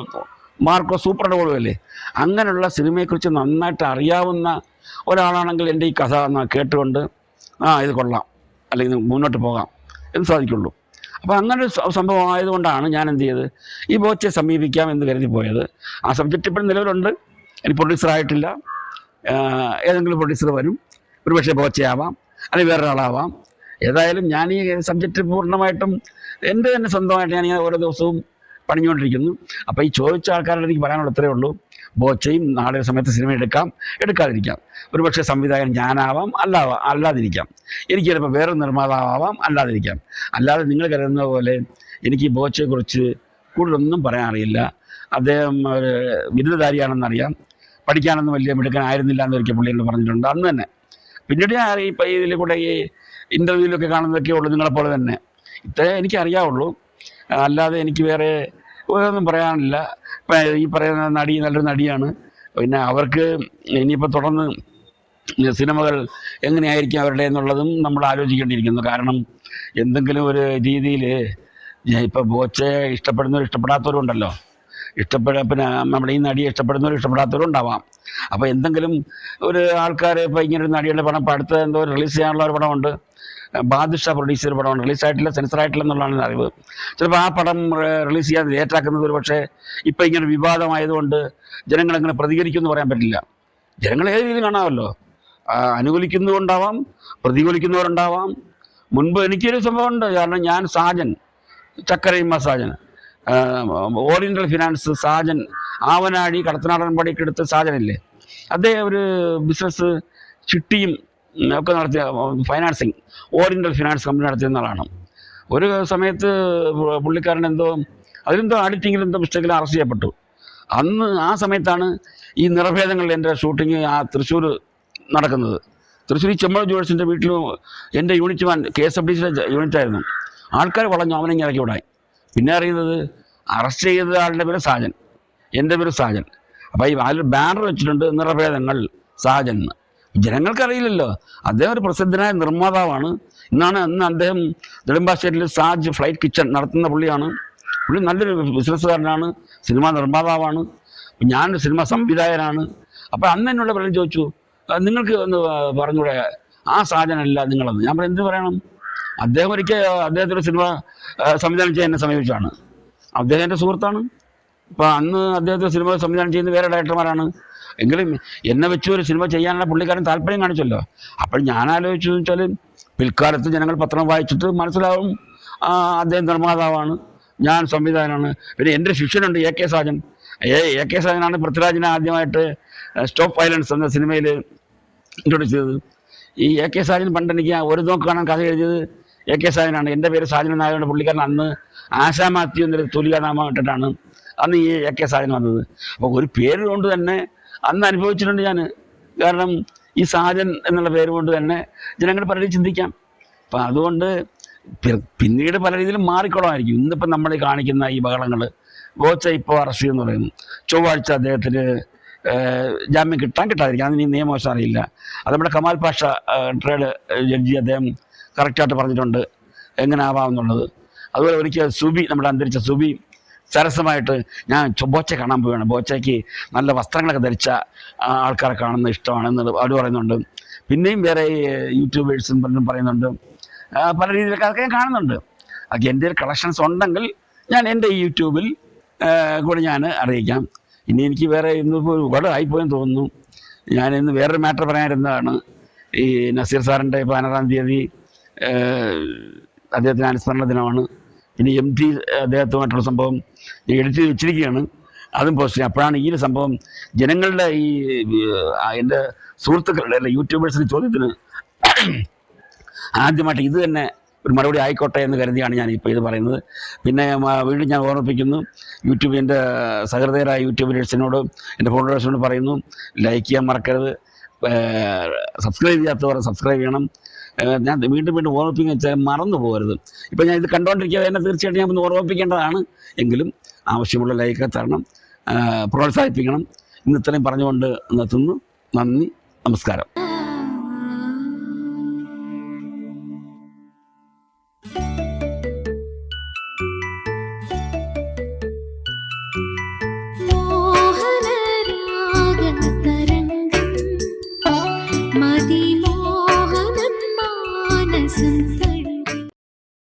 മാർക്കോ സൂപ്പർ ഡോളുമല്ലേ, അങ്ങനെയുള്ള സിനിമയെക്കുറിച്ച് നന്നായിട്ട് അറിയാവുന്ന ഒരാളാണെങ്കിൽ എൻ്റെ ഈ കഥ കേട്ടുകൊണ്ട് ഇത് കൊള്ളാം, അല്ലെങ്കിൽ മുന്നോട്ട് പോകാം എന്ന് സാധിക്കുള്ളൂ. അപ്പോൾ അങ്ങനെ ഒരു സംഭവം ആയതുകൊണ്ടാണ് ഞാൻ എന്ത് ചെയ്ത് ഈ ബോച്ചയെ സമീപിക്കാം എന്ന് കരുതി പോയത്. ആ സബ്ജക്റ്റ് ഇപ്പോഴും നിലവിലുണ്ട്. എനിക്ക് പ്രൊഡ്യൂസറായിട്ടില്ല. ഏതെങ്കിലും പ്രൊഡ്യൂസർ വരും, ഒരുപക്ഷെ ബോച്ചയാവാം, അല്ലെങ്കിൽ വേറൊരാളാവാം. ഏതായാലും ഞാൻ ഈ സബ്ജക്റ്റ് പൂർണ്ണമായിട്ടും എൻ്റെ തന്നെ സ്വന്തമായിട്ട് ഞാൻ ഓരോ ദിവസവും പണിഞ്ഞുകൊണ്ടിരിക്കുന്നു. അപ്പോൾ ഈ ചോദിച്ച ആൾക്കാരുടെ എനിക്ക് പറയാനുള്ള ഇത്രയേ ഉള്ളൂ, ബോച്ചയും നാളെ സമയത്ത് സിനിമ എടുക്കാതിരിക്കാം. ഒരുപക്ഷെ സംവിധായകൻ ഞാനാവാം, അല്ലാതിരിക്കാം. എനിക്ക് ചിലപ്പോൾ വേറെ നിർമ്മാതാവാം, അല്ലാതിരിക്കാം. അല്ലാതെ നിങ്ങൾ കരുതുന്ന പോലെ എനിക്ക് ഈ ബോച്ചയെക്കുറിച്ച് കൂടുതലൊന്നും പറയാൻ അറിയില്ല. അദ്ദേഹം ഒരു ബിരുദധാരിയാണെന്നറിയാം, പഠിക്കാനൊന്നും വലിയ മിടുക്കനായിരുന്നില്ല എന്നൊരിക്കൽ പുള്ളിയോട് പറഞ്ഞിട്ടുണ്ട് അന്ന് തന്നെ. പിന്നീട് ഞാൻ ഇപ്പോൾ ഇതിൽ കൂടെ ഈ ഇൻ്റർവ്യൂവിലൊക്കെ കാണുന്നതൊക്കെ ഉള്ളൂ, നിങ്ങളെപ്പോലെ തന്നെ. ഇത്രേ എനിക്കറിയാവുള്ളൂ, അല്ലാതെ എനിക്ക് വേറെ ഒന്നും പറയാനില്ല. ഇപ്പം ഈ പറയുന്ന നടി നല്ലൊരു നടിയാണ്. പിന്നെ അവർക്ക് ഇനിയിപ്പോൾ തുടർന്ന് സിനിമകൾ എങ്ങനെയായിരിക്കും അവരുടെ എന്നുള്ളതും നമ്മൾ ആലോചിക്കേണ്ടിയിരിക്കുന്നു. കാരണം എന്തെങ്കിലും ഒരു രീതിയിൽ ഇപ്പോൾ ബോച്ചയെ ഇഷ്ടപ്പെടുന്നവരും ഇഷ്ടപ്പെടാത്തവരും ഉണ്ടല്ലോ. പിന്നെ നമ്മുടെ ഈ നടിയെ ഇഷ്ടപ്പെടുന്നവരും ഇഷ്ടപ്പെടാത്തവരും ഉണ്ടാവാം. അപ്പോൾ എന്തെങ്കിലും ഒരു ആൾക്കാർ ഇപ്പോൾ ഇങ്ങനൊരു നടിയുടെ പടം ഇപ്പോൾ അടുത്ത എന്തോ റിലീസ് ചെയ്യാനുള്ള ഒരു പടമുണ്ട്, ബാദുഷാ പ്രൊഡ്യൂസ് ചെയ്ത പടമാണ്. റിലീസായിട്ടില്ല, സെൻസറായിട്ടില്ല എന്നുള്ളതാണ് അറിവ്. ചിലപ്പോൾ ആ പടം റിലീസ് ചെയ്യാൻ ലേറ്റാക്കുന്നത് ഒരു പക്ഷേ ഇപ്പം ഇങ്ങനെ വിവാദമായതുകൊണ്ട് ജനങ്ങളെങ്ങനെ പ്രതികരിക്കുമെന്ന് പറയാൻ പറ്റില്ല. ജനങ്ങൾ ഏത് രീതിയിൽ കാണാമല്ലോ, അനുകൂലിക്കുന്നതുകൊണ്ടാവാം, പ്രതികൂലിക്കുന്നവരുണ്ടാവാം. മുൻപ് എനിക്കൊരു സംഭവമുണ്ട്. കാരണം ഞാൻ ചക്കരയമ്മ സാജൻ, ഓറിയൻ്റൽ ഫിനാൻസ് സാജൻ, ആവനാഴി കടത്തനാടൻ പടിയൊക്കെ എടുത്ത് സാജനില്ലേ, അദ്ദേഹം ഒരു ബിസിനസ് ചിട്ടിയും ഒക്കെ നടത്തിയ ഫൈനാൻസിങ് ഓറിയൻ്റൽ ഫിനാൻസ് കമ്പനി നടത്തിയ ആളാണ്. ഒരു സമയത്ത് പുള്ളിക്കാരൻ അതിലെന്തോ ആഡിറ്റിങ്ങിലെന്തോ മിസ്റ്റേക്കിൽ അറസ്റ്റ് ചെയ്യപ്പെട്ടു. ആ സമയത്താണ് ഈ നിറഭേദങ്ങളിൽ എൻ്റെ ഷൂട്ടിങ് തൃശ്ശൂർ നടക്കുന്നത്. തൃശ്ശൂർ ചെമ്മഴ ജോഴ്സിൻ്റെ വീട്ടിൽ എൻ്റെ യൂണിറ്റ് KSFDCയുടെ യൂണിറ്റായിരുന്നു. ആൾക്കാർ വളഞ്ഞു, അവനെ ഇറക്കി വിടാൻ. പിന്നെ അറിയുന്നത് അറസ്റ്റ് ചെയ്ത ആളുടെ പേര് സാജൻ, എൻ്റെ പേര് സാജൻ. അപ്പോൾ ഈ അതിൽ ബാനർ വെച്ചിട്ടുണ്ട് നിറഭേദങ്ങൾ സാജൻ. ജനങ്ങൾക്കറിയില്ലല്ലോ, അദ്ദേഹം ഒരു പ്രസിദ്ധനായ നിർമ്മാതാവാണ്. അന്ന് അദ്ദേഹം നെടുമ്പാശ്ശേരിയിൽ സാജ് ഫ്ലൈറ്റ് കിച്ചൺ നടത്തുന്ന പുള്ളിയാണ്. പുള്ളി നല്ലൊരു ബിസിനസ്സുകാരനാണ്, സിനിമാ നിർമ്മാതാവാണ്, ഞാനൊരു സിനിമാ സംവിധായകനാണ്. അപ്പോൾ അന്ന് എന്നോട് പലരും ചോദിച്ചു, നിങ്ങൾക്ക് ഒന്ന് പറഞ്ഞൂടെ ആ സാജനല്ല നിങ്ങളെന്ന്. ഞാൻ എന്ത് പറയണം, അദ്ദേഹം അദ്ദേഹത്തിൻ്റെ സിനിമ സംവിധാനം ചെയ്യാൻ എന്നെ സമീപിച്ചാണ്. അദ്ദേഹം എൻ്റെ സുഹൃത്താണ്. അപ്പോൾ അന്ന് അദ്ദേഹത്തിൻ്റെ സിനിമ സംവിധാനം ചെയ്യുന്ന വേറെ ഡയറക്ടർമാരാണ്. എങ്കിലും എന്നെ വെച്ച് ഒരു സിനിമ ചെയ്യാനുള്ള പുള്ളിക്കാരൻ താല്പര്യം കാണിച്ചല്ലോ. അപ്പോൾ ഞാൻ ആലോചിച്ചു വെച്ചാൽ പിൽക്കാലത്ത് ജനങ്ങൾ പത്രം വായിച്ചിട്ട് മനസ്സിലാവും അദ്ദേഹം നിർമ്മാതാവാണ്, ഞാൻ സംവിധാനമാണ്. പിന്നെ എൻ്റെ ശിഷ്യനുണ്ട് AK സാജൻ, AK സാജനാണ് പൃഥ്വിരാജിനെ ആദ്യമായിട്ട് സ്റ്റോപ്പ് വയലൻസ് എന്ന സിനിമയിൽ ഇൻട്രൊഡ്യൂസ് ചെയ്തത്. ഈ AK സാജൻ പണ്ട് എനിക്ക് ഒരു നോക്ക് കാണാൻ കഥ എഴുതിയത് AK സാജനാണ്. എൻ്റെ പേര് സാജൻ നായരുടെ പുള്ളിക്കാരൻ അന്ന് ആശാ മാത്യു എന്നൊരു തുലികാനാമം ഇട്ടിട്ടാണ് അന്ന് ഈ AK സാജൻ വന്നത്. അപ്പോൾ ഒരു പേര് കൊണ്ട് തന്നെ അന്ന് അനുഭവിച്ചിട്ടുണ്ട് ഞാൻ. കാരണം ഈ സാജൻ എന്നുള്ള പേര് കൊണ്ട് തന്നെ ജനങ്ങൾ പലരും ചിന്തിക്കാം. അപ്പം അതുകൊണ്ട് പിന്നീട് പല രീതിയിലും മാറിക്കൊള്ളാമായിരിക്കും. ഇന്നിപ്പം നമ്മൾ കാണിക്കുന്ന ഈ ബഹളങ്ങൾ, ഗോച്ച ഇപ്പോൾ അറസ്റ്റ് ചെയ്യുമെന്ന് പറയുന്നു. ചൊവ്വാഴ്ച അദ്ദേഹത്തിന് ജാമ്യം കിട്ടാതിരിക്കും, അതിന് നിയമവശം അറിയില്ല. അത് നമ്മുടെ കമാൽ പാഷ ട്രേഡ് ജഡ്ജി അദ്ദേഹം കറക്റ്റായിട്ട് പറഞ്ഞിട്ടുണ്ട് എങ്ങനെ ആവാമെന്നുള്ളത്. അതുപോലെ ഒരിക്കൽ സുബി, നമ്മുടെ അന്തരിച്ച സുബി സരസമായിട്ട് ഞാൻ ബോച്ച കാണാൻ പോവുകയാണ്, ബോച്ചയ്ക്ക് നല്ല വസ്ത്രങ്ങളൊക്കെ ധരിച്ച ആൾക്കാരെ കാണുന്നത് ഇഷ്ടമാണെന്ന് അവർ പറയുന്നുണ്ട്. പിന്നെയും വേറെ യൂട്യൂബേഴ്സും പലരും പറയുന്നുണ്ട്. പല രീതിയിലൊക്കെ അതൊക്കെ ഞാൻ കാണുന്നുണ്ട്. അതൊക്കെ എൻ്റെ കളക്ഷൻസ് ഉണ്ടെങ്കിൽ ഞാൻ എൻ്റെ യൂട്യൂബിൽ കൂടെ ഞാൻ അറിയിക്കാം. ഇനി എനിക്ക് വേറെ ഇന്നിപ്പോൾ ഒരുപാട് ആയിപ്പോയെന്ന് തോന്നുന്നു. ഞാൻ ഇന്ന് വേറൊരു മാറ്റർ പറയാനിരുന്നതാണ്. ഈ നസീർ സാറിൻ്റെ 16-ാം തീയതി അദ്ദേഹത്തിന് അനുസ്മരണ ദിനമാണ്. ഇനി MT അദ്ദേഹത്തുമായിട്ടുള്ള സംഭവം എഡിറ്റ് ചെയ്ത് വെച്ചിരിക്കുകയാണ്, അതും പോസ്റ്റ് ചെയ്യും. അപ്പോഴാണ് ഈ ഒരു സംഭവം ജനങ്ങളുടെ ഈ എൻ്റെ സുഹൃത്തുക്കളുടെ അല്ല യൂട്യൂബേഴ്സിൻ്റെ ചോദ്യത്തിന് ആദ്യമായിട്ട് ഇത് തന്നെ ഒരു മറുപടി ആയിക്കോട്ടെ എന്ന് കരുതിയാണ് ഞാൻ ഇപ്പോൾ ഇത് പറയുന്നത്. പിന്നെ വീണ്ടും ഞാൻ ഓർമ്മിപ്പിക്കുന്നു, യൂട്യൂബിൻ്റെ സഹൃദയരായ യൂട്യൂബേഴ്സിനോട് എൻ്റെ ഫോളോവേഴ്സിനോട് പറയുന്നു, ലൈക്ക് ചെയ്യാൻ മറക്കരുത്, സബ്സ്ക്രൈബ് ചെയ്യാത്തവർ സബ്സ്ക്രൈബ് ചെയ്യണം. ഞാൻ വീണ്ടും ഓർമ്മിപ്പിക്കുക വെച്ചാൽ മറന്നു പോകരുത്. ഇപ്പം ഞാൻ ഇത് കണ്ടുകൊണ്ടിരിക്കുക എന്നെ തീർച്ചയായിട്ടും ഞാൻ ഒന്ന് ഓർമ്മിപ്പിക്കേണ്ടതാണ്. എങ്കിലും ആവശ്യമുള്ള ലൈക്ക് തരണം, പ്രോത്സാഹിപ്പിക്കണം. ഇന്ന് ഇത്രയും പറഞ്ഞുകൊണ്ട് നിർത്തുന്നു. നന്ദി, നമസ്കാരം.